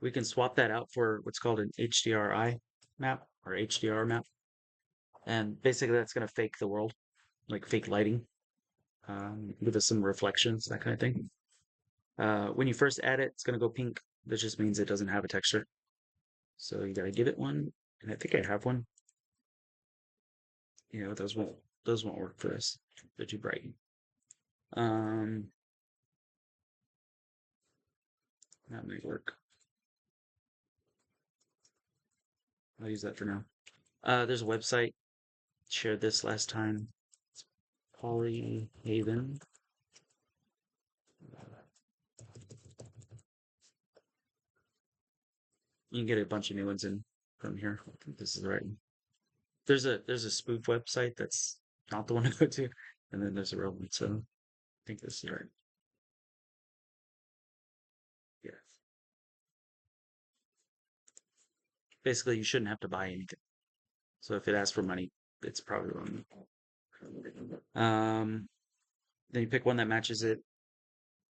A: We can swap that out for what's called an HDRI map or HDR map, and basically that's going to fake the world, like fake lighting, give us some reflections, that kind of thing. When you first add it, it's going to go pink. That just means it doesn't have a texture. So you got to give it one, and I think I have one. Those won't work for us. They're too bright. That may work. I'll use that for now. There's a website. Shared this last time. It's Polyhaven. You can get a bunch of new ones in from here. I think this is the right one. There's a spoof website that's not the one to go to, and then there's a real one. So I think this is right. Yeah. Basically, you shouldn't have to buy anything. So if it asks for money, it's probably wrong. Then you pick one that matches it,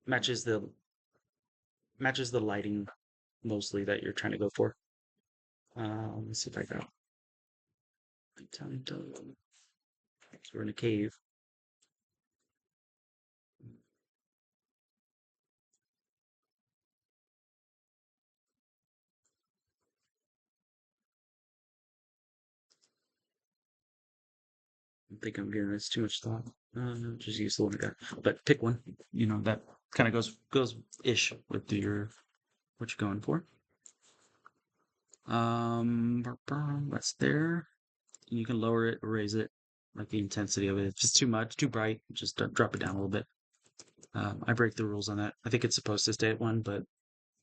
A: matches the lighting mostly that you're trying to go for. Let's see if I got. So we're in a cave. I think I'm giving this too much thought. Just use the one I got. But pick one. That kind of goes ish with your what you're going for. That's there. You can lower it or raise it, like the intensity of it. If it's too much, too bright, just drop it down a little bit. I break the rules on that. I think it's supposed to stay at 1, but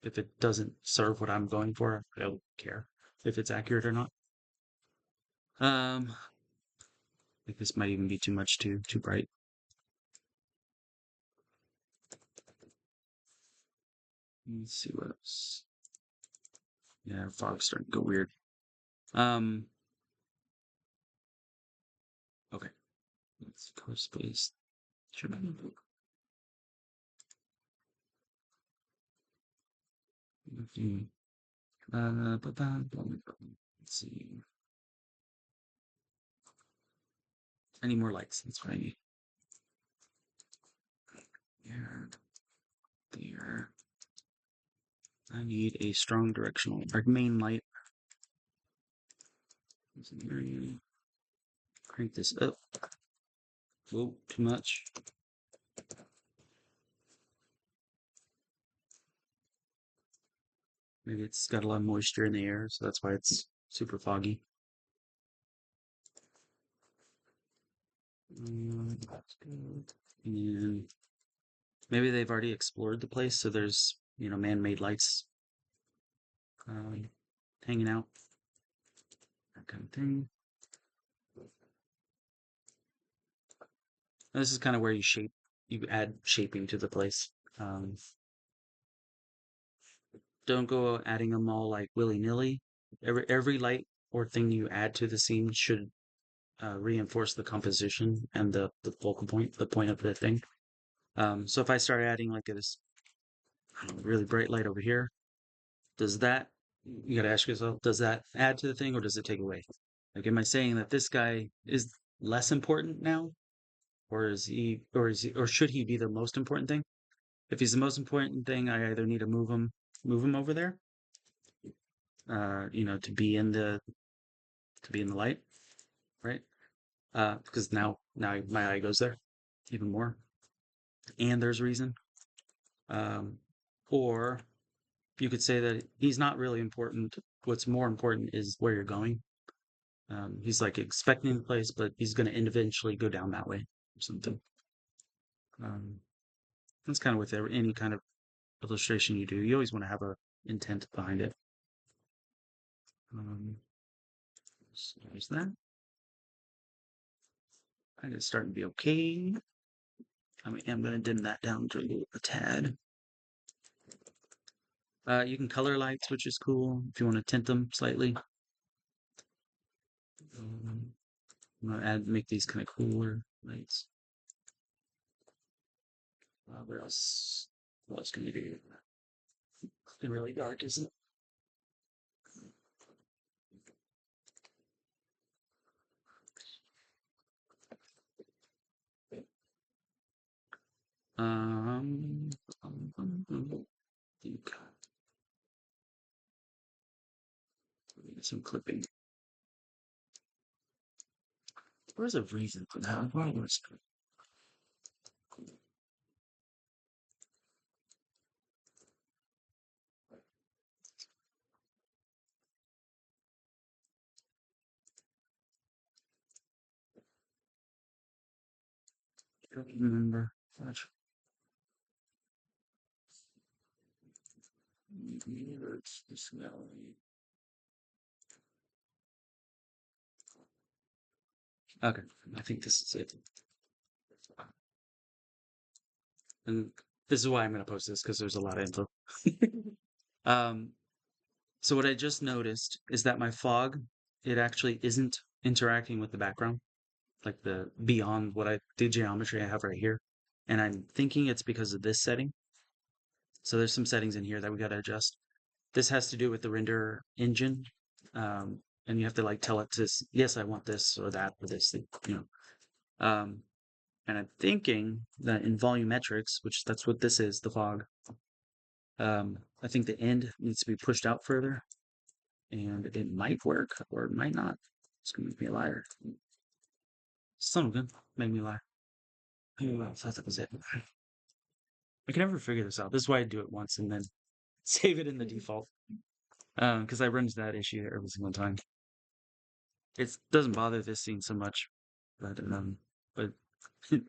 A: if it doesn't serve what I'm going for, I don't care if it's accurate or not. I think this might even be too much, too bright. Let's see what else. Yeah, fog's starting to go weird. Okay. Let's color space. Should I let's see. I need more lights. That's what I need. There. There. I need a strong directional, like main light. Crank this up. Whoa, too much. Maybe it's got a lot of moisture in the air, so that's why it's super foggy. That's good. And maybe they've already explored the place, so there's, man-made lights hanging out. That kind of thing. This is kind of where you add shaping to the place. Don't go adding them all like willy-nilly. Every light or thing you add to the scene should reinforce the composition and the focal point, the point of the thing. So if I start adding like this really bright light over here, you gotta ask yourself, does that add to the thing or does it take away? Like, am I saying that this guy is less important now? Or should he be the most important thing? If he's the most important thing, I either need to move him over there, to be in the light, right? Because now my eye goes there even more, and there's reason. Or you could say that he's not really important. What's more important is where you're going. He's like expecting the place, but he's going to eventually go down that way or something. That's kind of with any kind of illustration you do. You always want to have a intent behind it. So there's that. I think it's starting to be okay. I'm going to dim that down to a tad. You can color lights, which is cool if you want to tint them slightly. I'm going to make these kind of cooler lights. What else can you do? It's been really dark, isn't it? Some clipping. Where's a reason for that? Why was it? I don't remember much. It's this gallery. Okay, I think this is it. And this is why I'm going to post this, because there's a lot of info. So what I just noticed is that my fog, it actually isn't interacting with the background, like beyond the geometry I have right here. And I'm thinking it's because of this setting. So there's some settings in here that we got to adjust. This has to do with the render engine. And you have to like tell it to, yes, I want this or that or this thing, and I'm thinking that in volumetrics, which that's what this is, the fog, I think the end needs to be pushed out further, and it might work or it might not. It's gonna make me a liar. Son of a gun, make me lie. I thought that was it. I can never figure this out. This is why I do it once and then save it in the default. Because I run into that issue every single time. It doesn't bother this scene so much, but it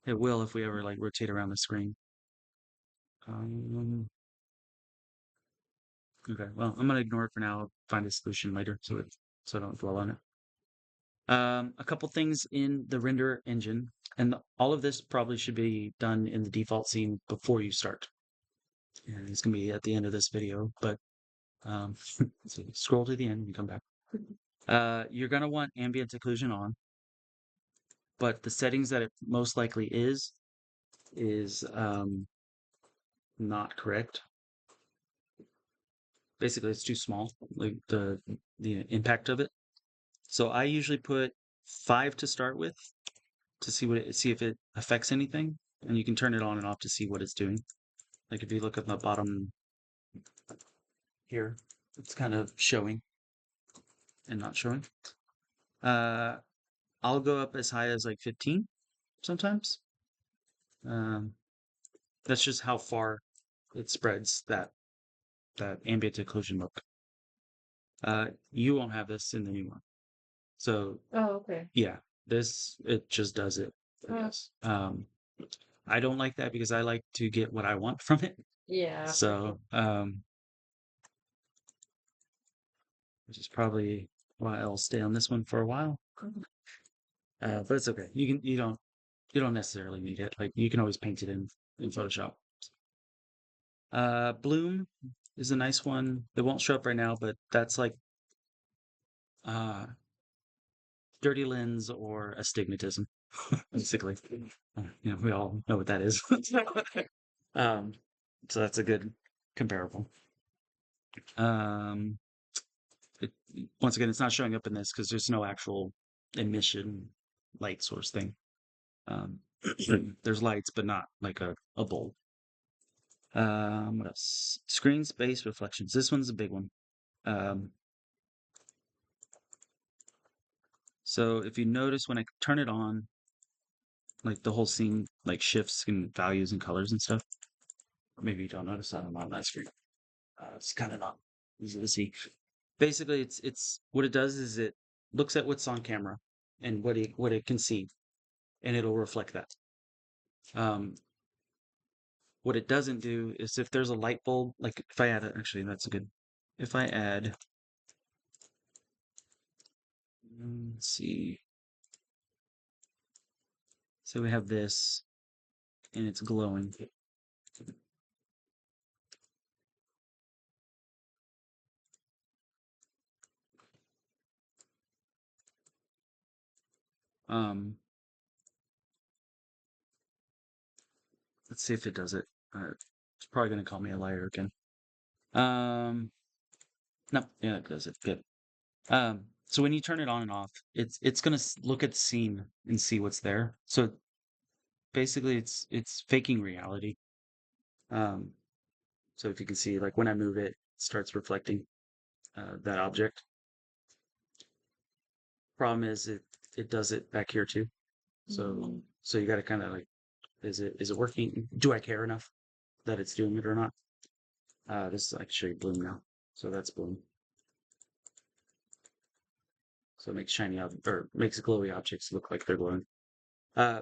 A: will if we ever like rotate around the screen. Okay, well, I'm gonna ignore it for now. I'll find a solution later, so I don't dwell on it. A couple things in the render engine, and all of this probably should be done in the default scene before you start. And it's gonna be at the end of this video, but so scroll to the end and come back. You're gonna want ambient occlusion on, but the settings that it most likely is not correct. Basically, it's too small, like the impact of it. So I usually put 5 to start with to see if it affects anything, and you can turn it on and off to see what it's doing. Like if you look at the bottom here, it's kind of showing. and not showing. I'll go up as high as like 15 sometimes. Um, that's just how far it spreads that ambient occlusion look. You won't have this in the new one. So
D: Oh, okay.
A: yeah, this it just does it, I
D: Oh.
A: guess. I don't like that because I like to get what I want from it.
D: Yeah.
A: So which is probably why I'll stay on this one for a while. But it's okay. You don't necessarily need it. Like you can always paint it in Photoshop. Bloom is a nice one. It won't show up right now, but that's like uh dirty lens or astigmatism, basically. We all know what that is. um, so that's a good comparable. Um, it, once again, it's not showing up in this because there's no actual emission light source thing. Um, there's lights, but not like a bulb. What else? Screen space reflections. This one's a big one. So if you notice when I turn it on, like the whole scene like shifts in values and colors and stuff. Maybe you don't notice that on that screen. It's kind of not easy to see. Basically, it's what it does is it looks at what's on camera and what it can see, and it'll reflect that. What it doesn't do is if there's a light bulb, like if I add it, actually that's a good. If I add, let's see. So we have this, and it's glowing. Um, let's see if it does it. It's probably gonna call me a liar again. No, yeah, it does it. Good. So when you turn it on and off, it's gonna look at the scene and see what's there. So basically, it's faking reality. Um, so if you can see, like when I move it, it starts reflecting that object. Problem is, it does it back here too. So so you got to kind of like, is it working? Do I care enough that it's doing it or not? This is I can show you bloom now. So that's bloom. So it makes shiny or makes glowy objects look like they're glowing. Uh,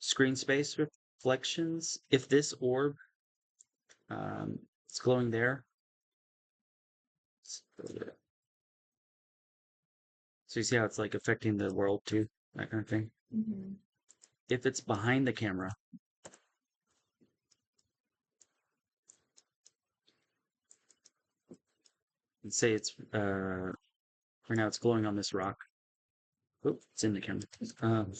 A: Screen space reflections. If this orb is glowing there, so you see how it's like affecting the world too, that kind of thing.
D: Mm-hmm.
A: If it's behind the camera, and say it's right now it's glowing on this rock. Oh, it's in the camera. Um,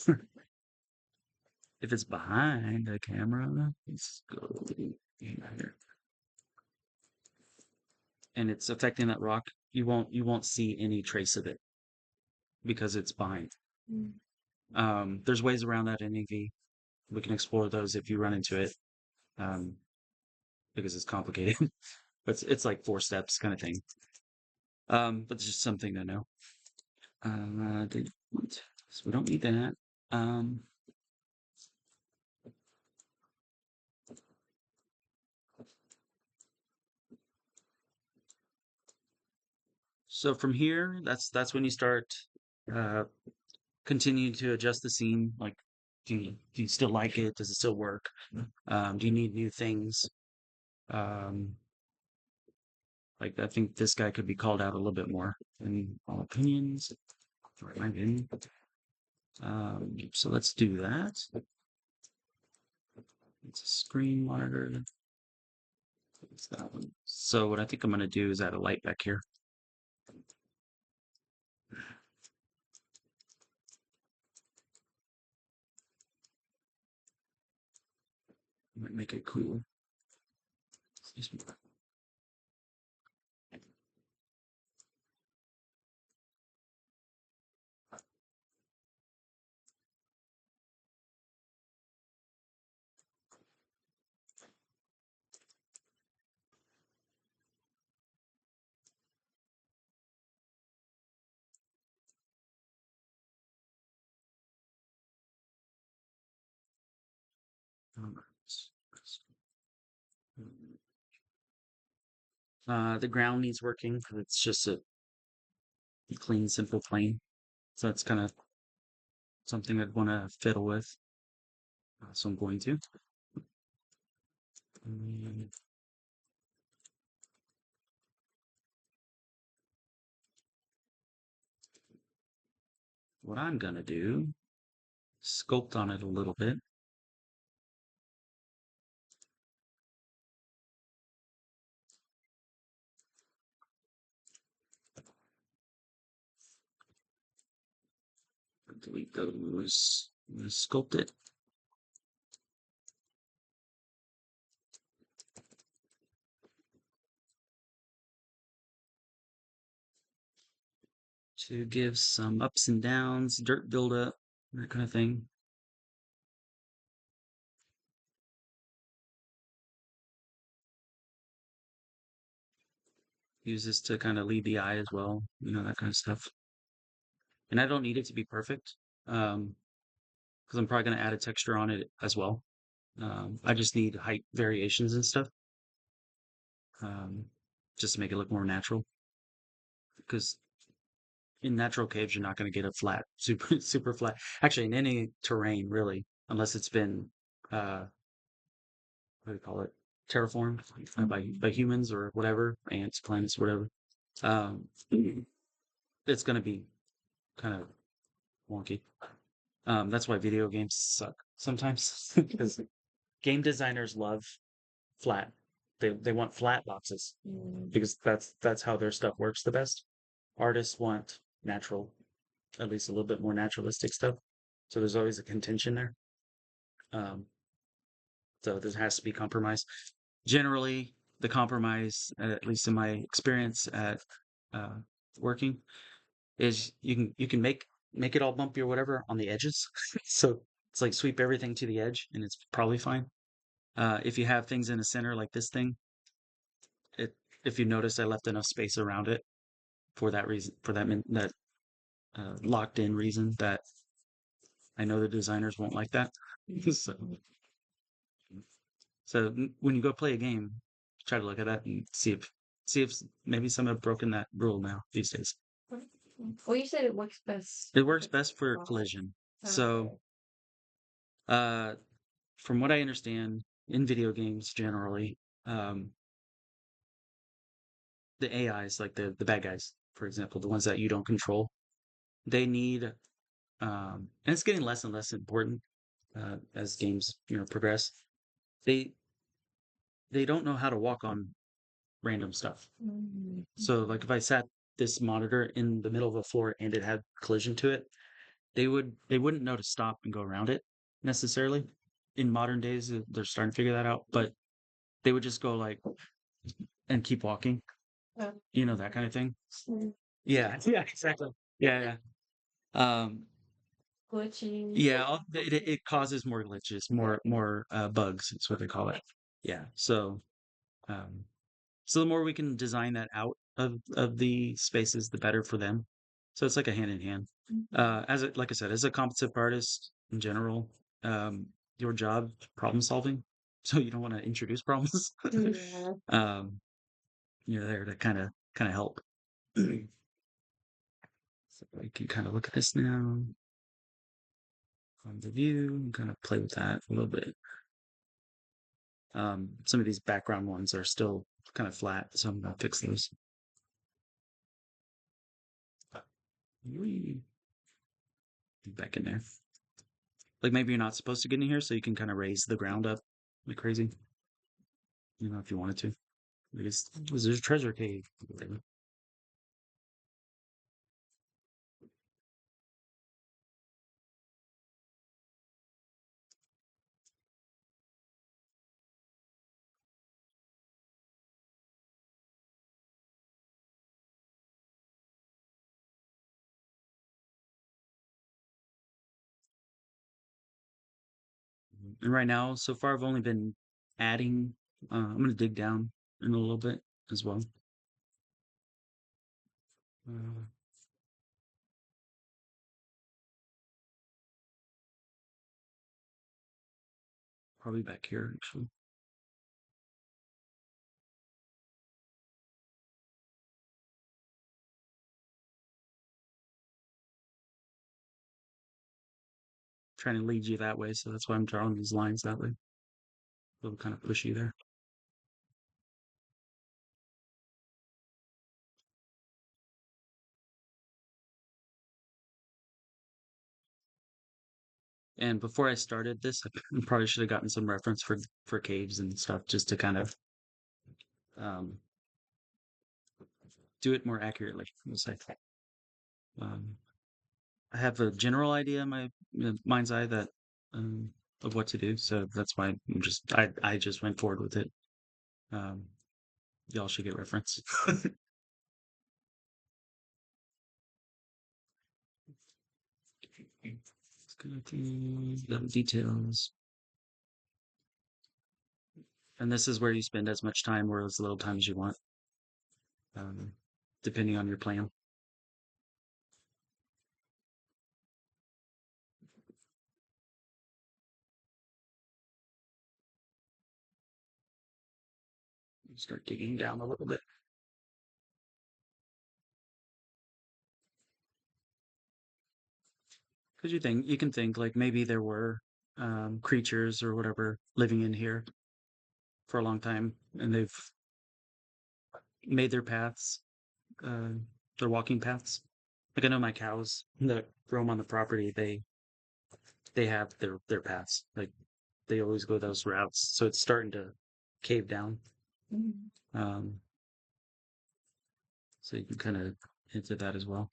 A: if it's behind the camera, it's glowing here, and it's affecting that rock. You won't see any trace of it because it's behind. There's ways around that in EV. We can explore those if you run into it, um, because it's complicated. But it's like 4 steps kind of thing. But it's just something to know. So we don't need that. So from here, that's when you start uh, continuing to adjust the scene. Like, do you still like it? Does it still work? Do you need new things? Um, like I think this guy could be called out a little bit more in all opinions. Right, my opinion. So let's do that. It's a screen monitor. It's that one. So what I think I'm going to do is add a light back here. Might make it cool. Excuse me. The ground needs working because it's just a clean, simple plane. So that's kind of something I'd want to fiddle with. So I'm going to. Mm, What I'm going to do, sculpt on it a little bit. Delete those. I'm going to sculpt it. To give some ups and downs, dirt buildup, that kind of thing. Use this to kind of lead the eye as well, that kind of stuff. And I don't need it to be perfect, because I'm probably going to add a texture on it as well. I just need height variations and stuff, just to make it look more natural. Because in natural caves, you're not going to get a flat, super flat. Actually, in any terrain, really, unless it's been, what do you call it, terraformed by humans or whatever, ants, planets, whatever. Um, it's going to be kind of wonky. That's why video games suck sometimes because game designers love flat. They want flat boxes because that's how their stuff works the best. Artists want natural, at least a little bit more naturalistic stuff. So there's always a contention there. Um, so there has to be compromise. Generally, the compromise, at least in my experience at uh, working, is you can make it all bumpy or whatever on the edges. So it's like sweep everything to the edge, and it's probably fine. If you have things in the center like this thing, it if you notice, I left enough space around it for that reason, for that locked in reason that I know the designers won't like that. so, when you go play a game, try to look at that and see if maybe some have broken that rule now these days.
D: Well, you said it works best.
A: It works best for collision. So, uh, from what I understand, in video games generally, um, the AIs, like the bad guys, for example, the ones that you don't control, they need, and it's getting less and less important as games, progress. They they don't know how to walk on random stuff. So, like if I sat this monitor in the middle of a floor and it had collision to it, they wouldn't know to stop and go around it necessarily. In modern days, they're starting to figure that out, but they would just go like and keep walking, that kind of thing. Yeah, yeah, exactly. Yeah, yeah.
D: Glitchy.
A: Yeah, it causes more glitches, more bugs. That's what they call it. Yeah. Um, so the more we can design that out of the spaces, the better for them. So it's like a hand in hand. Like I said, as a concept artist in general, your job problem solving. So you don't want to introduce problems.
D: Yeah.
A: You're there to kind of help. So I can kind of look at this now on the view and kind of play with that a little bit. Some of these background ones are still kind of flat, so I'm gonna fix those. Back in there. Like maybe you're not supposed to get in here, so you can kind of raise the ground up like crazy. If you wanted to. Because there's a treasure cave. And right now, so far, I've only been adding. I'm gonna dig down in a little bit as well. Uh, Probably back here, actually. Trying to lead you that way, so that's why I'm drawing these lines that way. It'll kind of push you there. And before I started this, I probably should have gotten some reference for caves and stuff just to kind of um, do it more accurately. We'll say. Um, I have a general idea in my mind's eye that of what to do, so that's why I just went forward with it. Um, y'all should get reference. Let's go to the details. And this is where you spend as much time or as little time as you want, depending on your plan. Start digging down a little bit. Because you can think like maybe there were creatures or whatever living in here for a long time, and they've made their paths, uh, their walking paths. Like I know my cows that roam on the property, they have their paths. Like they always go those routes, so it's starting to cave down. Um, so you can kind of hint at that as well.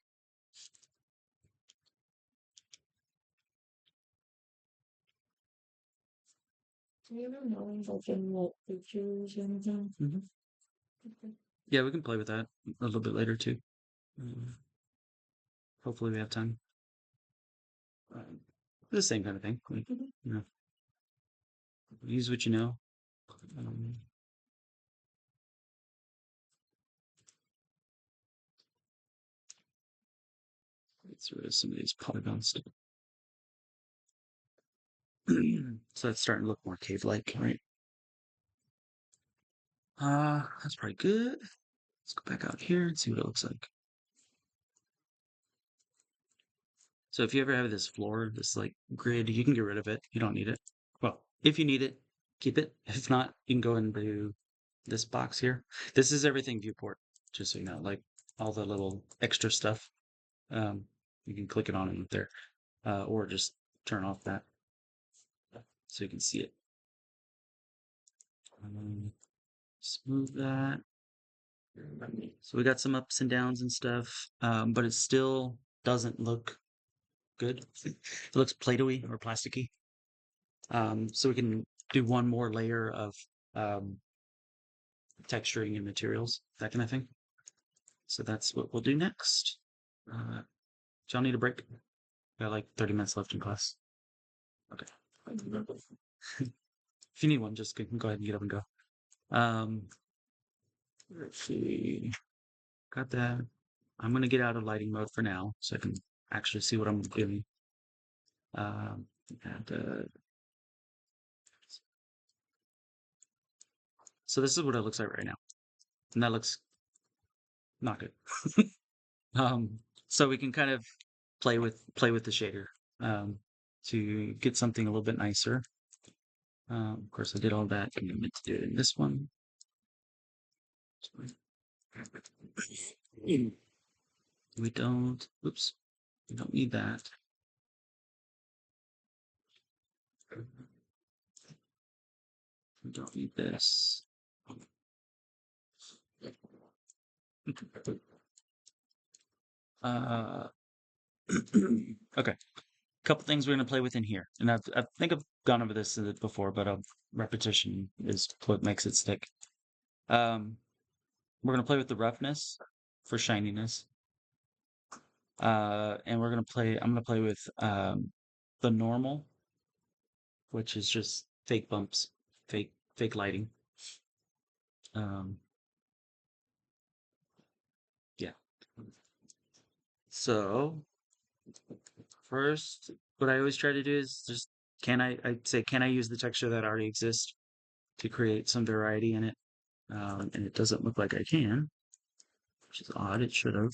D: Do you ever know like in what pictures or anything? Okay.
A: Yeah, we can play with that a little bit later too. Hopefully, we have time. The same kind of thing. Like, you know, use what you know. Let's rid of some of these polygons. So it's starting to look more cave-like, right? That's probably good. Let's go back out here and see what it looks like. So if you ever have this floor, this like grid, you can get rid of it. You don't need it. Well, if you need it, keep it. If not, you can go into this box here. This is everything viewport, just so you know, like all the little extra stuff. You can click it on and there, or just turn off that so you can see it. Smooth that. So we got some ups and downs and stuff, but it still doesn't look good. It looks Play-Doh-y or plasticky. So we can do one more layer of texturing and materials, that kind of thing. So that's what we'll do next. Do y'all need a break? We got like 30 minutes left in class. Okay. If you need one, just go ahead and get up and go. Let's see. Got that. I'm gonna get out of lighting mode for now, so I can actually see what I'm doing. And, so this is what it looks like right now, and that looks not good. So we can kind of play with the shader to get something a little bit nicer. Of course, I did all that, and I meant to do it in this one. We don't. Oops. We don't need that. We don't need this. Okay. Couple things we're going to play with in here. And I think I've gone over this before, but repetition is what makes it stick. We're going to play with the roughness for shininess. And I'm going to play with the normal, which is just fake bumps, fake lighting. Yeah. So first, what I always try to do is just I'd say, can I use the texture that already exists to create some variety in it? And it doesn't look like I can, which is odd. It should have.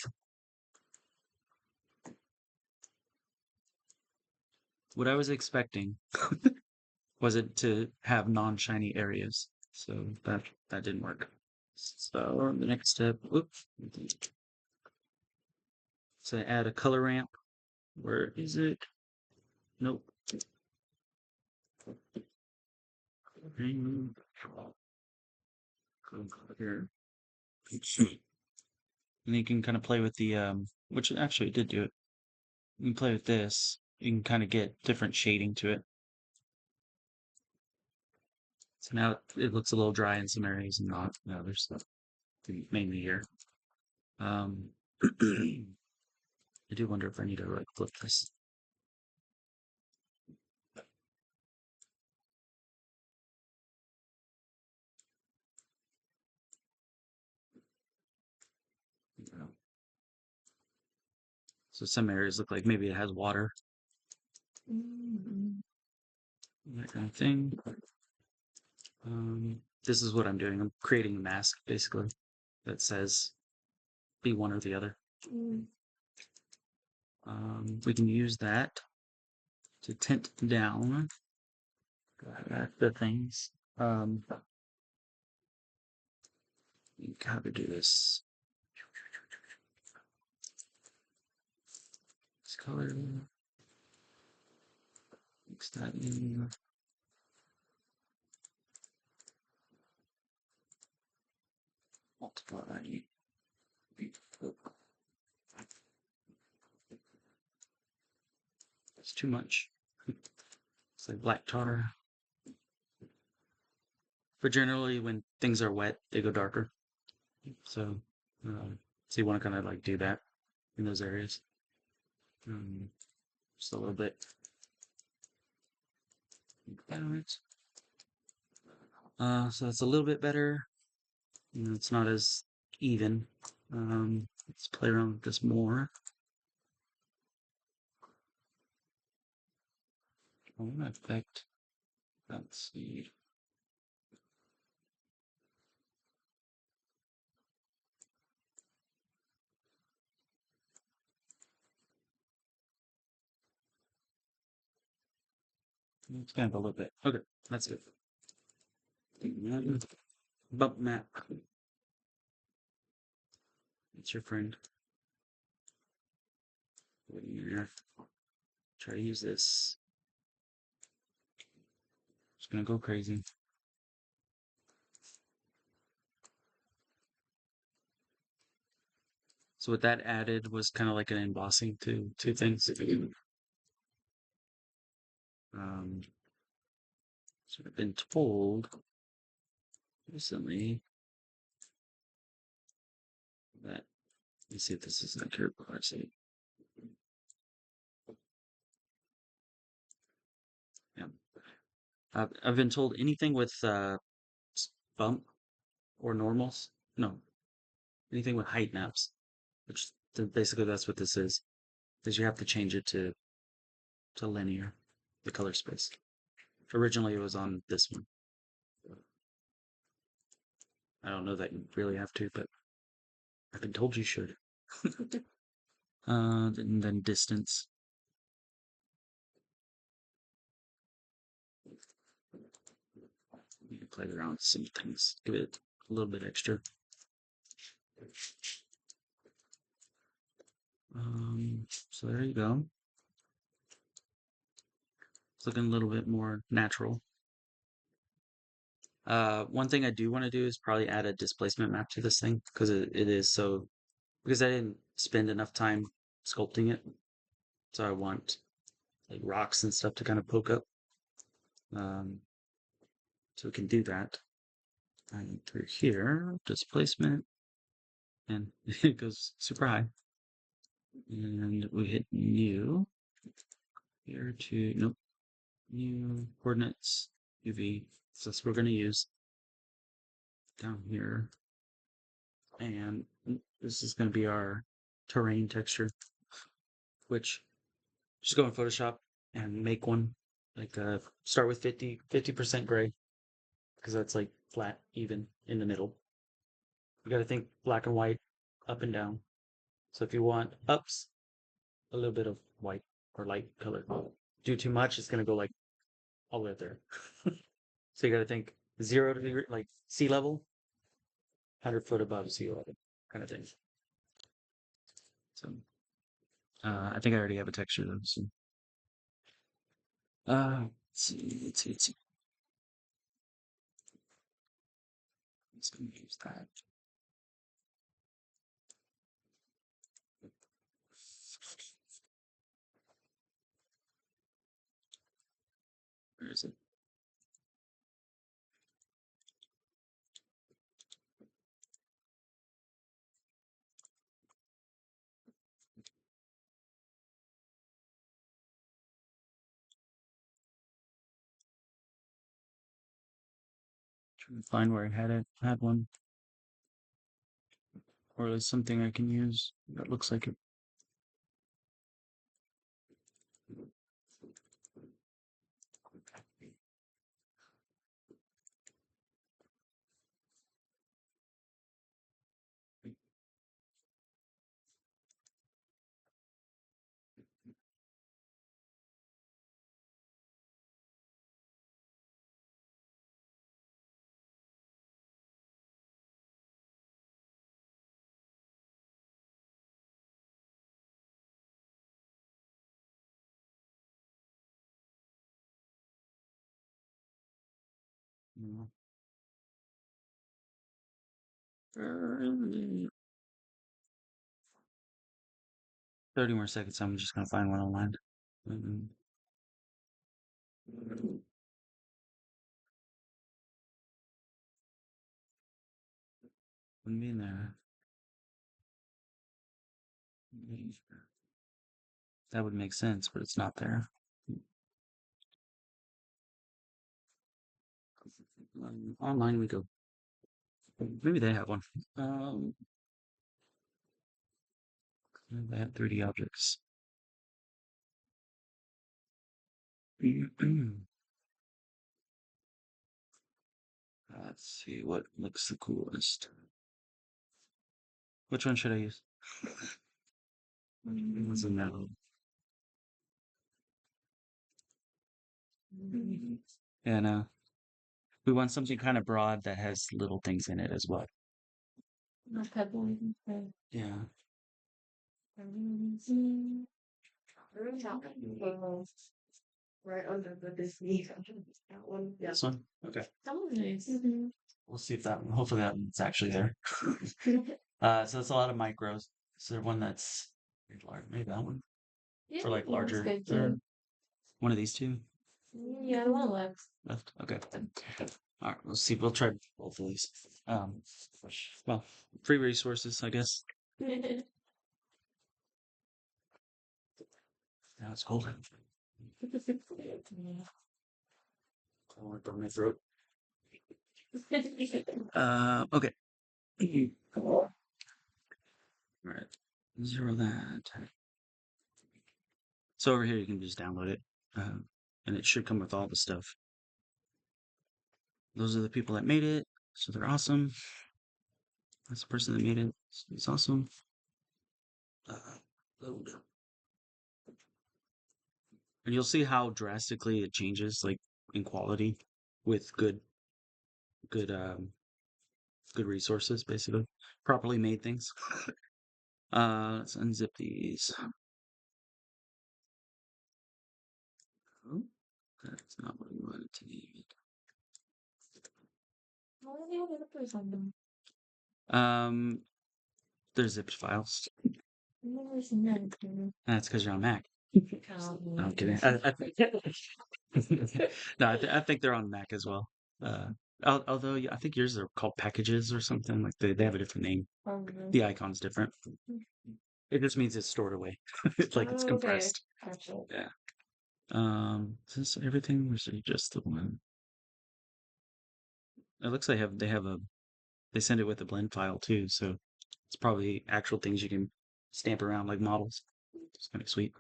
A: What I was expecting was it to have non-shiny areas, so that didn't work. So the next step, oops. So add a color ramp. Where is it? Nope. Here. And you can kind of play with the which actually did do it. You can play with this. You can kind of get different shading to it. So now it looks a little dry in some areas and not in others. Mainly here. I do wonder if I need to like flip this. So some areas look like maybe it has water. That kind of thing. This is what I'm doing. I'm creating a mask, basically, that says be one or the other. We can use that to tint down the things. How to do this? This color. Mix that in. Multiply. It's too much. It's like black tar. But generally, when things are wet, they go darker. So, so you want to kind of like do that in those areas. Just a little bit. So it's a little bit better. It's not as even. Let's play around with this more. I want to affect. Let's see. Expand a little bit. Okay, that's good. Bump map. It's your friend. Try to use this. It's gonna go crazy. So what that added was kind of like an embossing to two things. So I've been told recently that, let me see if this is accurate. I see. Yeah. I've been told anything with bump or normals, no, anything with height maps, which basically that's what this is you have to change it to linear, the color space. Originally it was on this one. I don't know that you really have to, but I've been told you should. And then distance. You can play around with some things, give it a little bit extra. So there you go. It's looking a little bit more natural. One thing I do want to do is probably add a displacement map to this thing because it is so, because I didn't spend enough time sculpting it. So I want like rocks and stuff to kind of poke up. So we can do that. And through here, displacement, and it goes super high. And we hit new here to, nope, new coordinates, UV. So that's what we're going to use down here. And this is going to be our terrain texture, which just go in Photoshop and make one Like start with 50% gray because that's like flat, even in the middle. You got to think black and white, up and down. So if you want ups, a little bit of white or light color. Do too much, it's gonna go like all the way up there. So you got to think 0 degree, like sea level, 100 foot above sea level, kind of thing. So I think I already have a texture though. So let's see, let's see, let's see. I'm just gonna use that. Where is it? Trying to find where I had one, or at least something I can use that looks like it. No. 30 more seconds. I'm just gonna find one online. Mm-mm. Wouldn't be in there. That would make sense, but it's not there. Online we go. Maybe they have one. They have 3D objects. Let's see what looks the coolest. Which one should I use? Doesn't matter. Yeah, no. We want something kind of broad that has little things in it as well. Yeah.
C: Right under the Disney. That one. Yeah.
A: This one? Okay.
D: That was nice.
A: We'll see if that one, hopefully that one's actually there. So that's a lot of micros. Is there one that's large? Maybe that one? For like larger.
D: Good
A: Or
D: too.
A: one of these two
D: Yeah, one left.
A: left? Okay. All right, we'll see. We'll try both of these. Well, free resources, I guess. Now it's cold. I want to burn my throat. Okay. All right. Zero that. So over here you can just download it, and it should come with all the stuff. Those are the people that made it, so they're awesome. That's the person that made it. It's awesome. Load. And you'll see how drastically it changes, like in quality, with good resources, basically, properly made things. Let's unzip these. Oh, that's not what we wanted to name it. They're zipped files. That's because you're on Mac. No, I'm kidding. No, I think they're on Mac as well. Although I think yours are called packages or something. Like they have a different name. The icon's different. It just means it's stored away. It's like it's compressed. Yeah. Is this everything or is it just the one? It looks like they send it with a blend file too, so it's probably actual things you can stamp around like models. It's kind of sweet.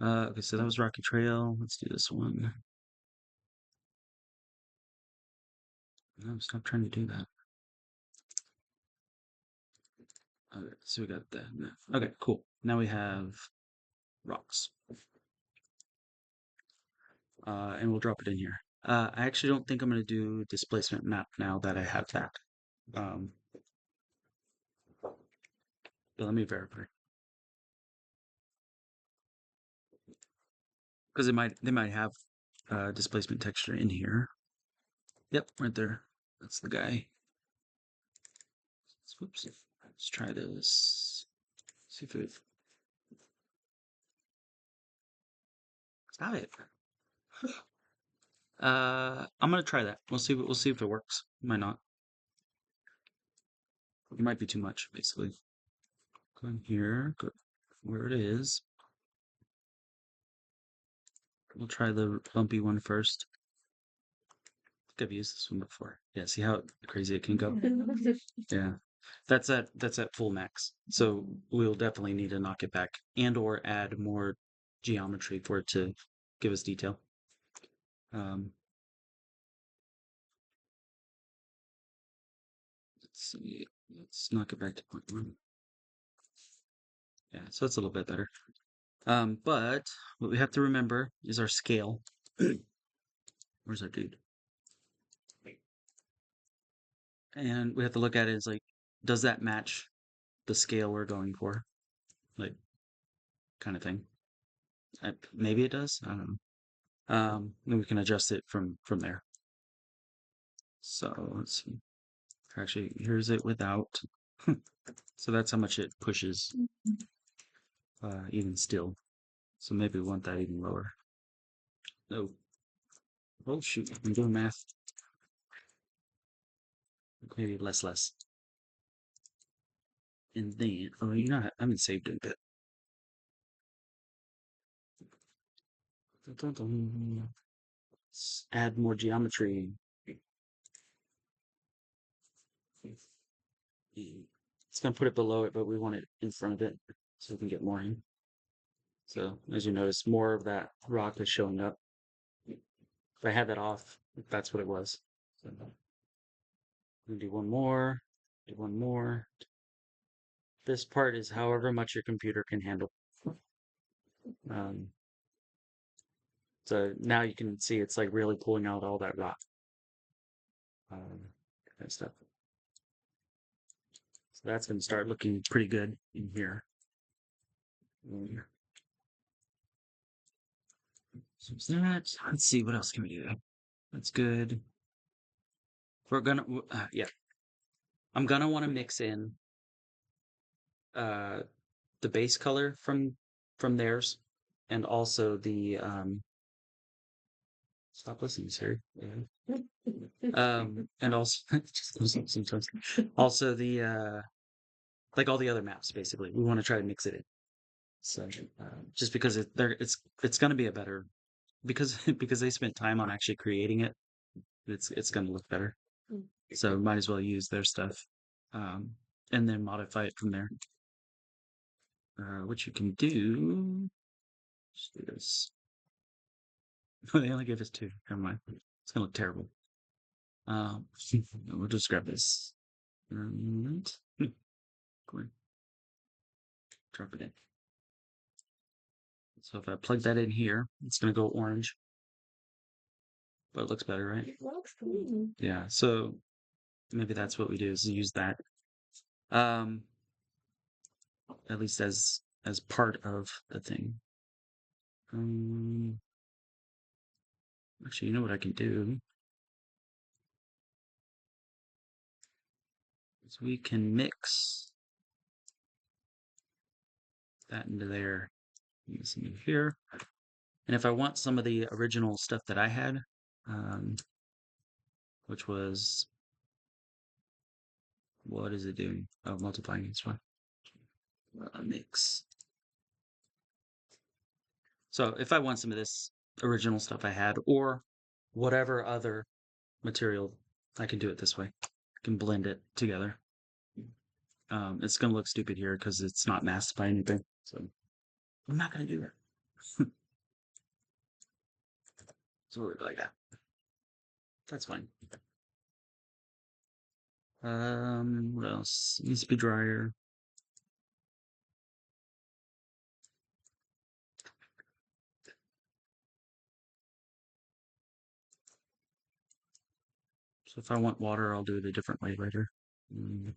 A: Okay, so that was Rocky Trail. Let's do this one. No, stop trying to do that. Okay, so we got that. Okay, cool. Now we have rocks. And we'll drop it in here. I actually don't think I'm going to do displacement map now that I have that. Um, but let me verify. Because they might have displacement texture in here. Yep, right there. That's the guy. Whoops. Let's try this. See if it. Stop it. I'm gonna try that. We'll see. We'll see if it works. Might not. It might be too much, basically. Go in here. Go where it is. We'll try the bumpy one first. I think I've used this one before. Yeah. See how crazy it can go. Yeah. That's at full max. So we'll definitely need to knock it back and or add more geometry for it to give us detail. Let's see. Let's knock it back to 0.1. Yeah, so it's a little bit better. But what we have to remember is our scale. Where's our dude? And we have to look at it as like, does that match the scale we're going for? Like, kind of thing. Maybe it does. I don't know. Then we can adjust it from there. So let's see. Actually, here's it without. So that's how much it pushes. Even still. So maybe we want that even lower. No. Oh shoot! I'm doing math. Maybe less. And then, oh, you know, I haven't saved it a bit. Let's add more geometry. It's gonna put it below it, but we want it in front of it so we can get more in. So as you notice, more of that rock is showing up. If I had that off, that's what it was. So, I'm gonna do one more. Do one more. This part is however much your computer can handle. So now you can see it's like really pulling out all that rock. Kind stuff. So that's going to start looking pretty good in here. So that. Let's see, what else can we do? That's good. We're gonna, yeah. I'm gonna want to mix in the base color from theirs, and also the stop listening, sir. And also just sometimes also the like all the other maps. Basically, we want to try to mix it in. So just because it's gonna be a better because they spent time on actually creating it. It's gonna look better. So might as well use their stuff, and then modify it from there. What you can do. Let's do this. Oh, they only gave us 2. Never mind. It's gonna look terrible. We'll just grab this. And go in. Drop it in. So if I plug that in here, it's gonna go orange. But it looks better, right?
D: It looks cool.
A: Yeah, so maybe that's what we do is use that. At least as part of the thing. Actually, you know what I can do? Is we can mix that into there. This into here. And if I want some of the original stuff that I had, which was, what is it doing? Oh, multiplying each one. Mix. So if I want some of this original stuff I had, or whatever other material, I can do it this way. I can blend it together. It's gonna look stupid here because it's not masked by anything. So I'm not gonna do that. So we'll leave it like that. That's fine. What else? Needs to be drier. So if I want water, I'll do it a different way later. Mm,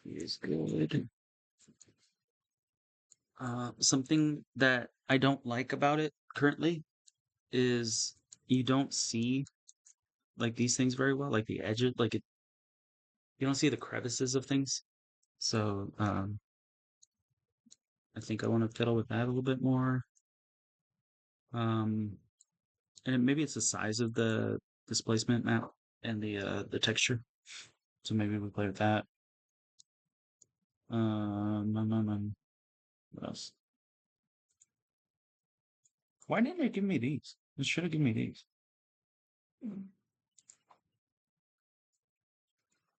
A: is good. Something that I don't like about it currently is you don't see like these things very well, like the edges, you don't see the crevices of things. So I think I want to fiddle with that a little bit more. Um, and maybe it's the size of the displacement map and the texture. So maybe we play with that. What else? Why didn't they give me these? It should have given me these.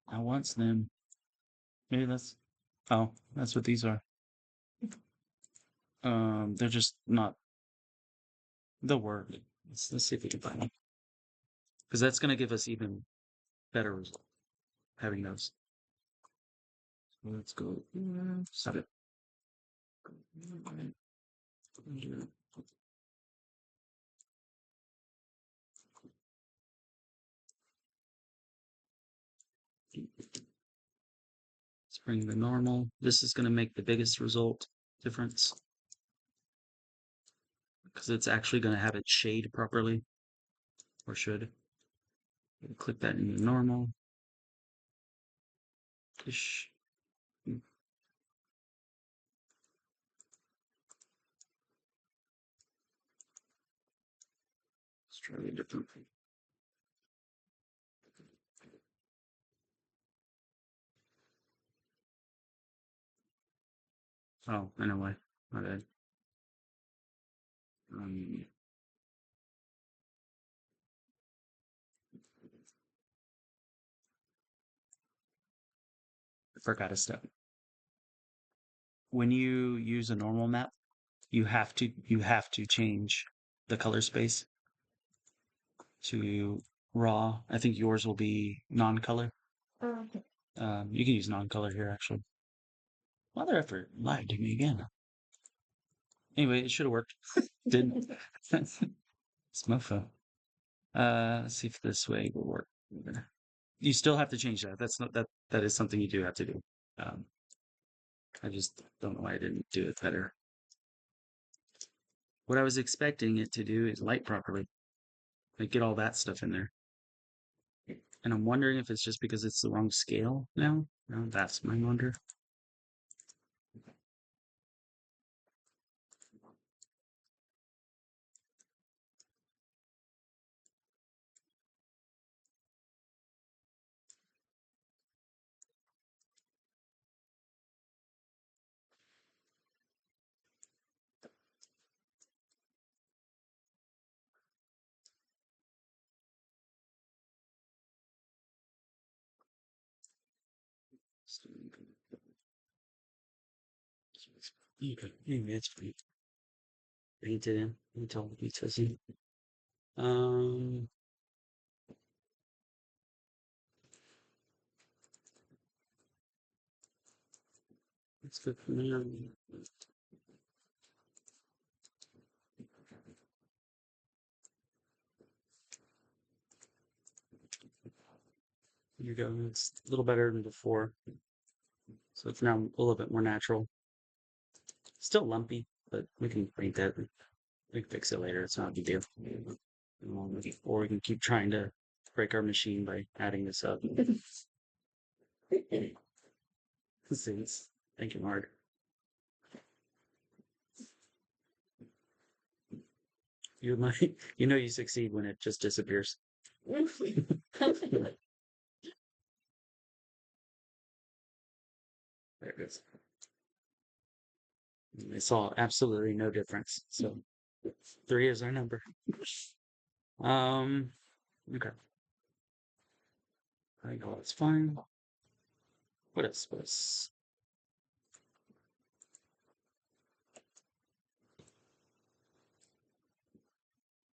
A: I want them. Maybe that's. Oh, that's what these are. They're just not. They'll work. Let's see if we can find them because that's gonna give us even better result having those. So let's go. Stop it. Let's bring the normal. This is going to make the biggest result difference because it's actually going to have it shade properly, or should. Click that in the normal. Ish. Let's try a different. Oh, I know why. My bad. Um, I forgot a step. When you use a normal map, you have to change the color space to raw. I think yours will be non-color.
D: Okay.
A: You can use non-color here actually. Mother effort lied to me again. Anyway, it should have worked. Didn't. It's mofo. Let's see if this way will work. You still have to change that. That's not that is something you do have to do. Um, I just don't know why I didn't do it better. What I was expecting it to do is light properly, like get all that stuff in there. And I'm wondering if it's just because it's the wrong scale now. No, that's my wonder. Okay, maybe it's painted in until the details in. Um, Let's go from there. Here you go. It's a little better than before. So it's now a little bit more natural. Still lumpy, but we can paint that. We can fix it later. It's not a big deal. Or we can keep trying to break our machine by adding this up. Since thinking hard. You might, you succeed when it just disappears. There it is. I saw absolutely no difference. So 3 is our number. Okay. I think all that's fine. What else? What else?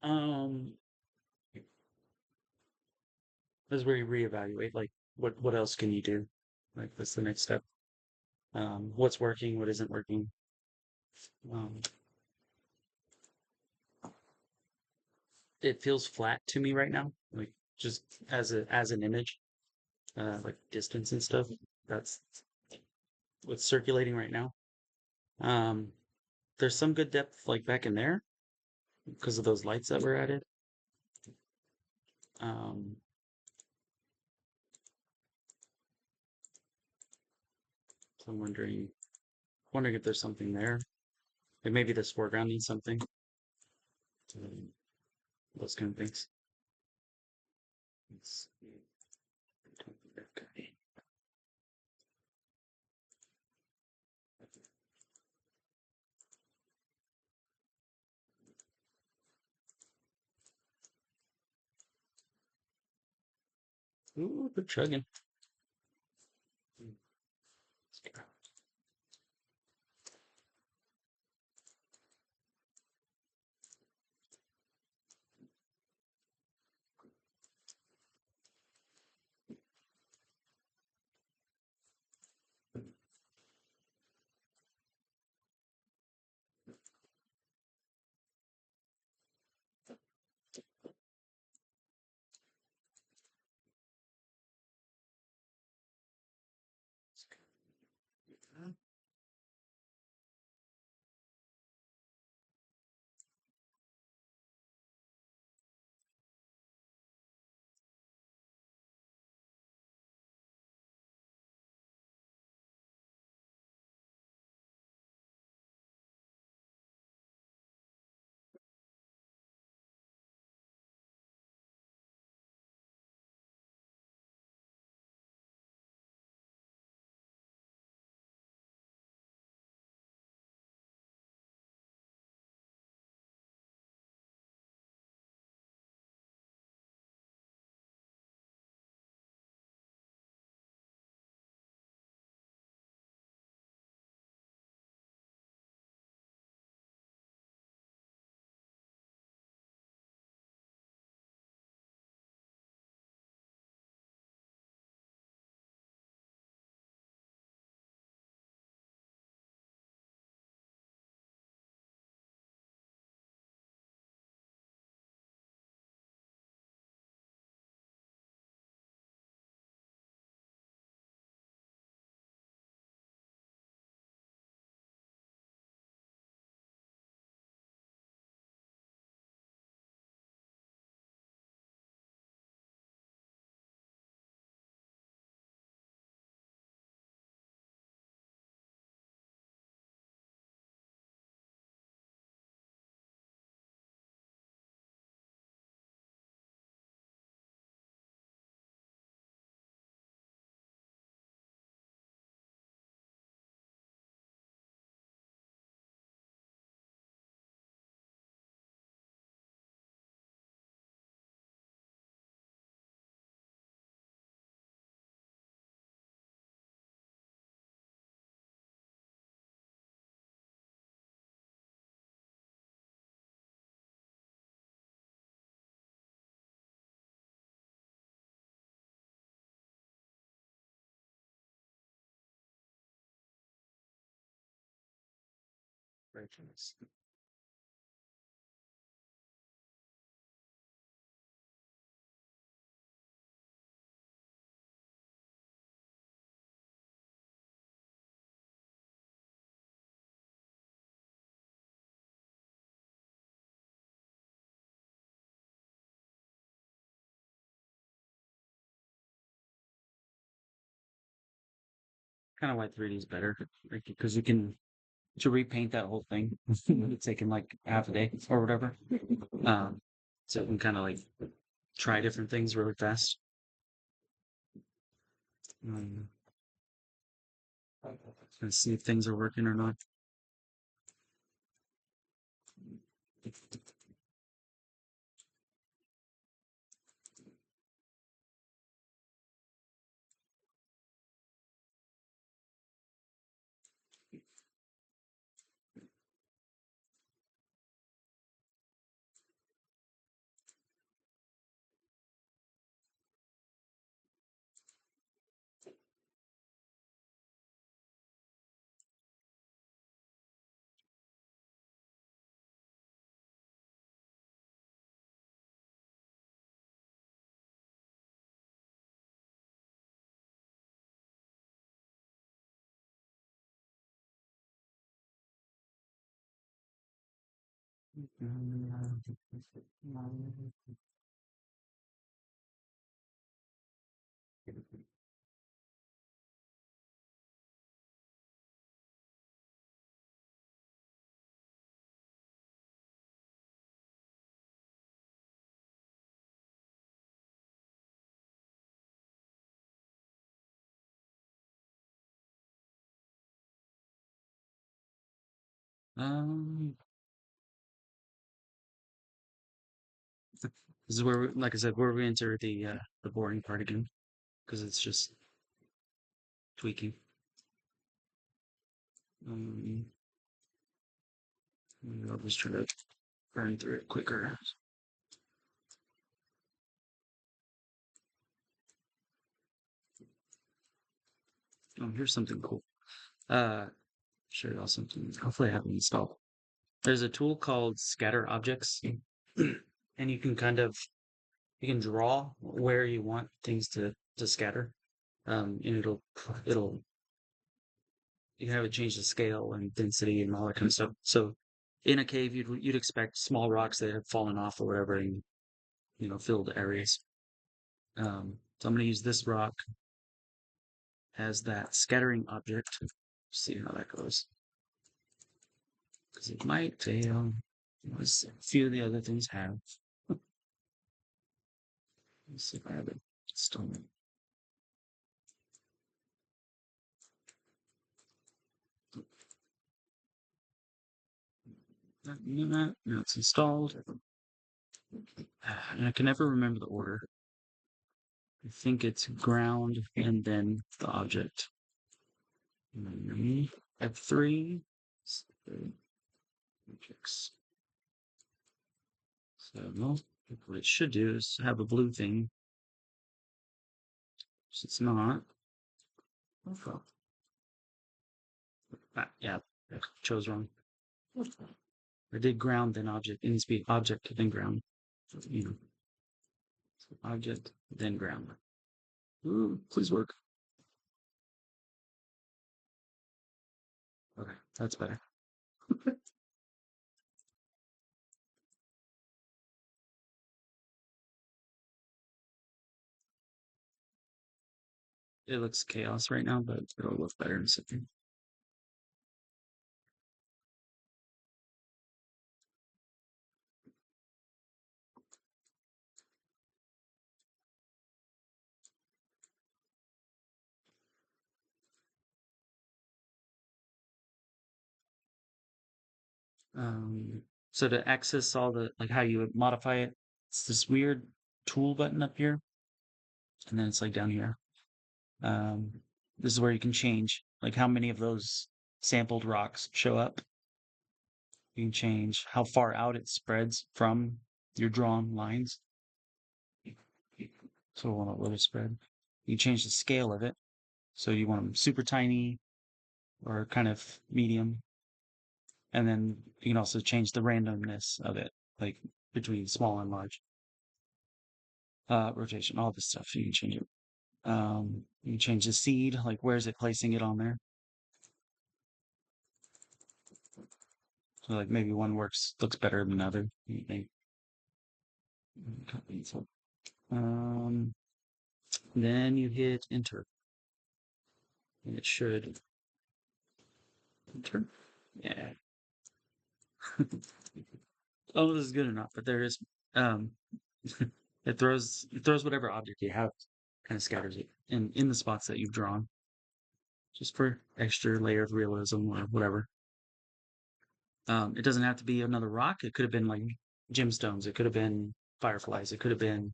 A: Um, as we reevaluate, like what else can you do? Like, what's the next step? What's working? What isn't working? Um, it feels flat to me right now, like just as an image, like distance and stuff. That's what's circulating right now. Um, there's some good depth like back in there because of those lights that were added. Um, so I'm wondering if there's something there. Like maybe this foreground needs something. Um, those kind of things. Let's see. Okay. Ooh, they're chugging. Right. Kind of why 3D is better, because you can to repaint that whole thing. It's taken like half a day or whatever. Um, so you can kind of like try different things really fast. Um, and see if things are working or not. Um, this is where, like I said, where we enter the boring part again, because it's just tweaking. Um, Maybe I'll just try to burn through it quicker. Oh, here's something cool. Show y'all something. Hopefully I have it installed. There's a tool called Scatter Objects, and you can you can draw where you want things to scatter. And it'll you can have it change the scale and density and all that kind of stuff. So in a cave, you'd expect small rocks that have fallen off or whatever, and filled areas. So I'm going to use this rock as that scattering object. See how that goes, because it might fail. As a few of the other things have. Let's see if I have it still. Now it's installed. And I can never remember the order. I think it's ground and then the object. F3. Objects. So what it should do is have a blue thing. So it's not. Yeah, I chose wrong. I did ground then object. It needs to be object then ground. So, object then ground. Ooh, please work. Okay, that's better. It looks chaos right now, but it'll look better in a second. So to access all the, like how you would modify it, it's this weird tool button up here, and then it's like down here. This is where you can change like how many of those sampled rocks show up. You can change how far out it spreads from your drawn lines. So we want to let it spread. You change the scale of it. So you want them super tiny or kind of medium. And then you can also change the randomness of it, like between small and large. Rotation, all this stuff, you can change it. You can change the seed, like where's it placing it on there. So like maybe one looks better than another. Then you hit enter. And it should enter. Yeah. Oh, this is good enough, but there is it throws whatever object you have, kind of scatters it in the spots that you've drawn. Just for extra layer of realism or whatever. It doesn't have to be another rock. It could have been like gemstones. It could have been fireflies. It could have been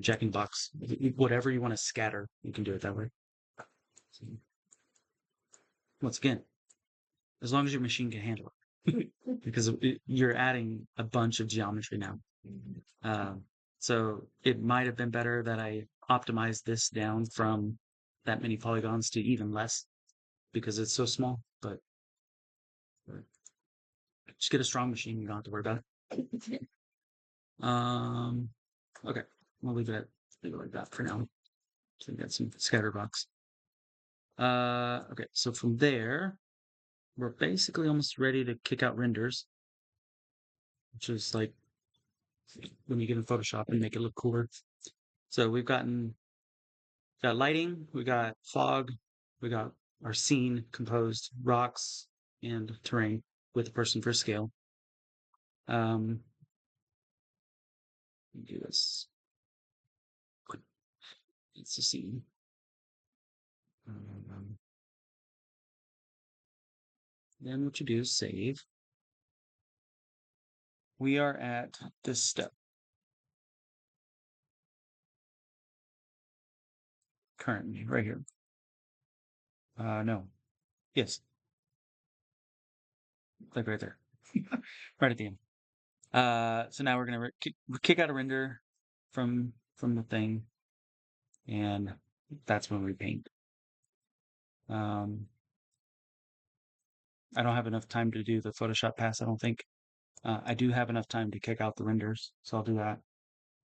A: Jack in the Box. Whatever you want to scatter, you can do it that way. Once again, as long as your machine can handle it, because you're adding a bunch of geometry now. So it might have been better that I optimized this down from that many polygons to even less because it's so small, but just get a strong machine. You don't have to worry about it. Okay, we'll leave it like that for now. So we got some scatter box. Okay, so from there, we're basically almost ready to kick out renders, which is like when you get in Photoshop and make it look cooler. So we've got lighting, we got fog, we got our scene composed, rocks and terrain with a person for scale. Do this. It's a scene. Then what you do is save. We are at this step. Currently, right here. No. Yes. Click right there. Right at the end. So now we're gonna kick out a render from the thing, and that's when we paint. I don't have enough time to do the Photoshop pass, I don't think. I do have enough time to kick out the renders, so I'll do that.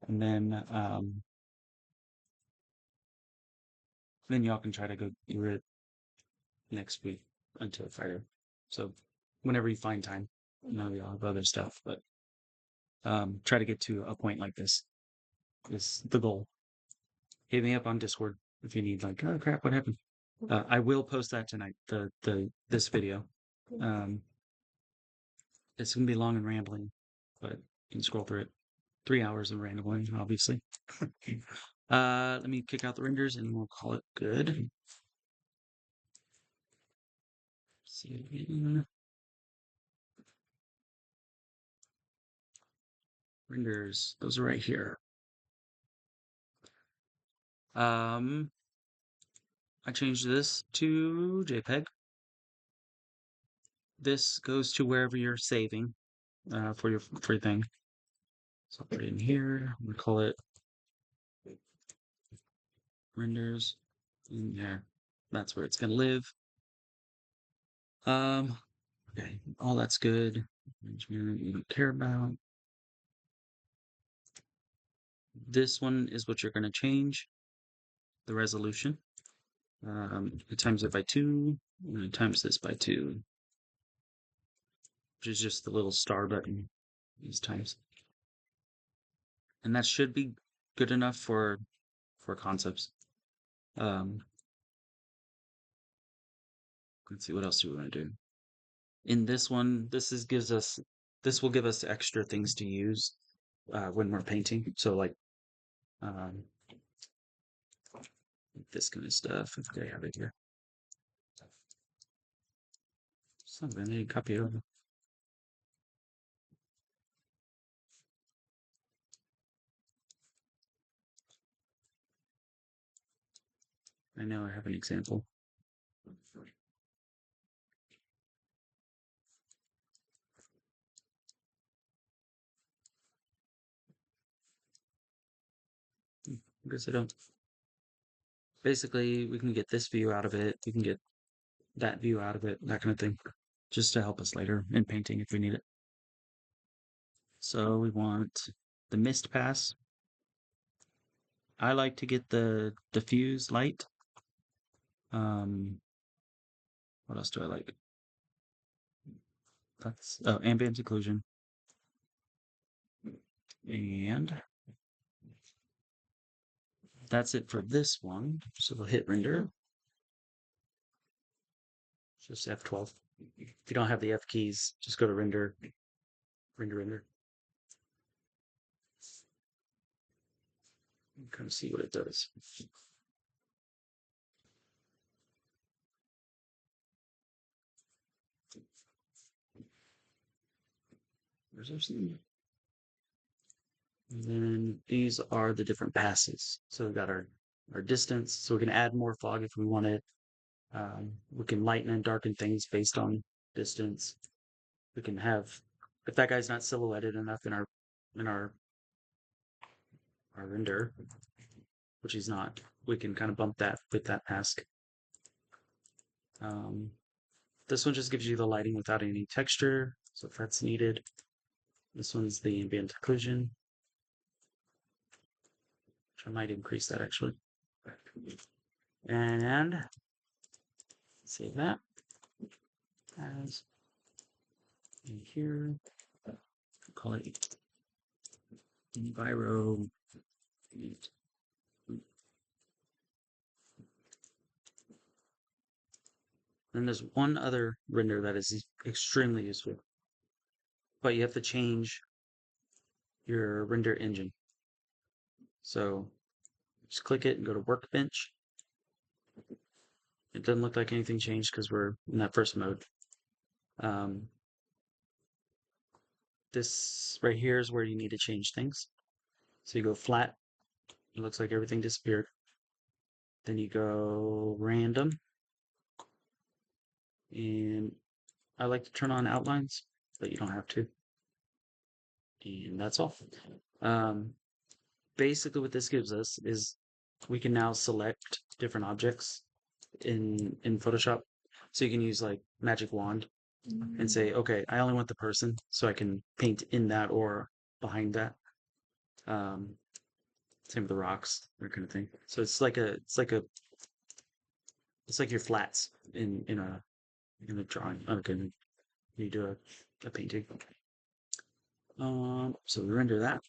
A: And then y'all can try to go through it next week until Friday. So whenever you find time, I know y'all have other stuff, but try to get to a point like this is the goal. Hit me up on Discord if you need, like, oh crap, what happened? I will post that tonight, this video. It's gonna be long and rambling, but you can scroll through it. 3 hours of rambling, obviously. Let me kick out the renders and we'll call it good. See it again. Renders, those are right here. I changed this to JPEG. This goes to wherever you're saving for your thing. So I'll put it in here. I'm gonna call it renders in there. That's where it's gonna live. Okay, all that's good. You don't care about. This one is what you're gonna change. The resolution. I times it by 2, and I times this by 2, which is just the little star button these times. And that should be good enough for concepts. Let's see, what else do we want to do? In this one, this will give us extra things to use when we're painting. So like this kind of stuff. If I have it here. Something I need to copy it over. I know I have an example. I guess I don't. Basically, we can get this view out of it. We can get that view out of it, that kind of thing, just to help us later in painting if we need it. So we want the mist pass. I like to get the diffuse light. What else do I like? That's ambient occlusion. And that's it for this one. So we'll hit render. Just F12. If you don't have the F keys, just go to render. Render. Kind of see what it does. Where's our scene? And then these are the different passes. So we've got our distance. So we can add more fog if we want it. We can lighten and darken things based on distance. We can have, if that guy's not silhouetted enough in our render, which he's not, we can kind of bump that with that mask. This one just gives you the lighting without any texture, so if that's needed. This one's the ambient occlusion, which I might increase that actually. And save that. as in here. Call it Enviro. Then there's one other render that is extremely useful, but you have to change your render engine. So just click it and go to Workbench. It doesn't look like anything changed because we're in that first mode. This right here is where you need to change things. So you go flat. It looks like everything disappeared. Then you go random. And I like to turn on outlines, but you don't have to. And that's all. Basically what this gives us is we can now select different objects in Photoshop. So you can use like magic wand and say, okay, I only want the person, so I can paint in that or behind that. Same with the rocks, that kind of thing. So it's like your flats in a drawing. Okay, you do a painting. So we render that.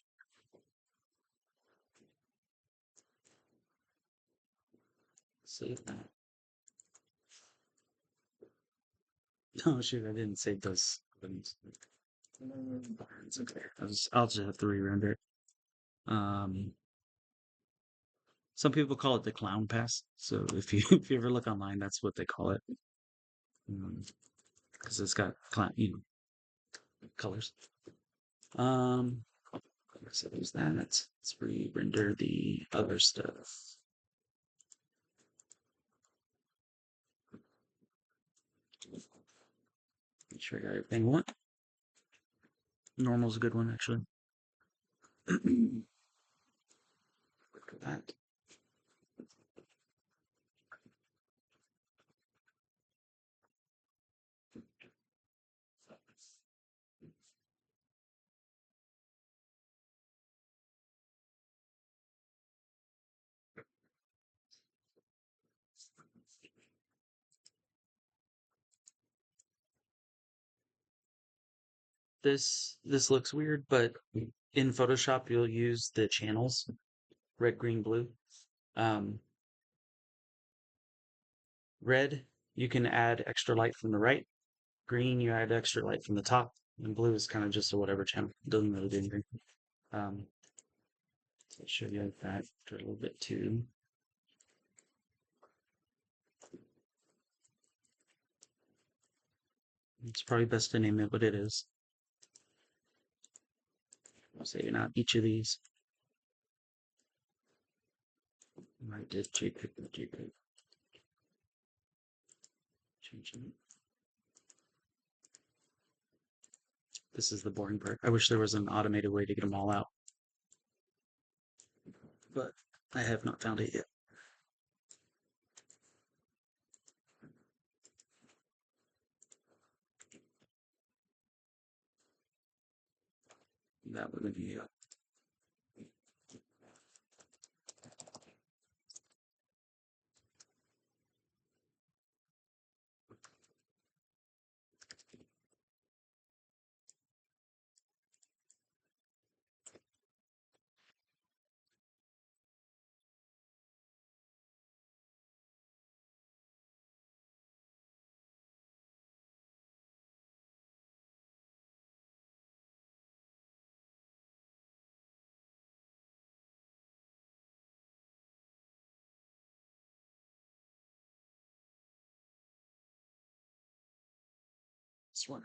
A: Save that. Oh shoot, I didn't save those buttons. It's okay. I'll just have to re-render it. Some people call it the clown pass. So if you if you ever look online, that's what they call it. Because it's got clown, colors. So there's that. Let's re-render the other stuff. Make sure I got everything I want. Normal's a good one, actually. Look at that. This looks weird, but in Photoshop you'll use the channels, red, green, blue. Red, you can add extra light from the right. Green, you add extra light from the top. And blue is kind of just a whatever channel. It doesn't really do anything. So I'll show you that a little bit too. It's probably best to name it what it is. I'll say not each of these. I did JPEG. Change it. This is the boring part. I wish there was an automated way to get them all out. But I have not found it yet. That would be this one.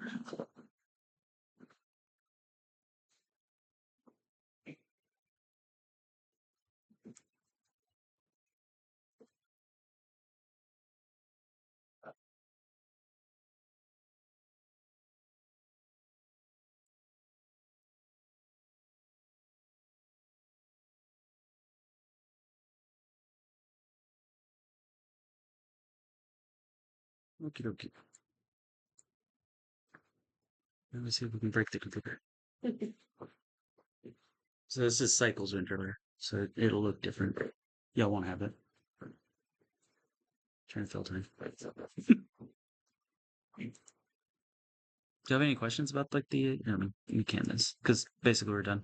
A: Okie dokie. Let me see if we can break the computer. So this is Cycles renderer, so it'll look different. Y'all won't have it. Trying to filter. you have any questions about like the? I mean, you can this because basically we're done.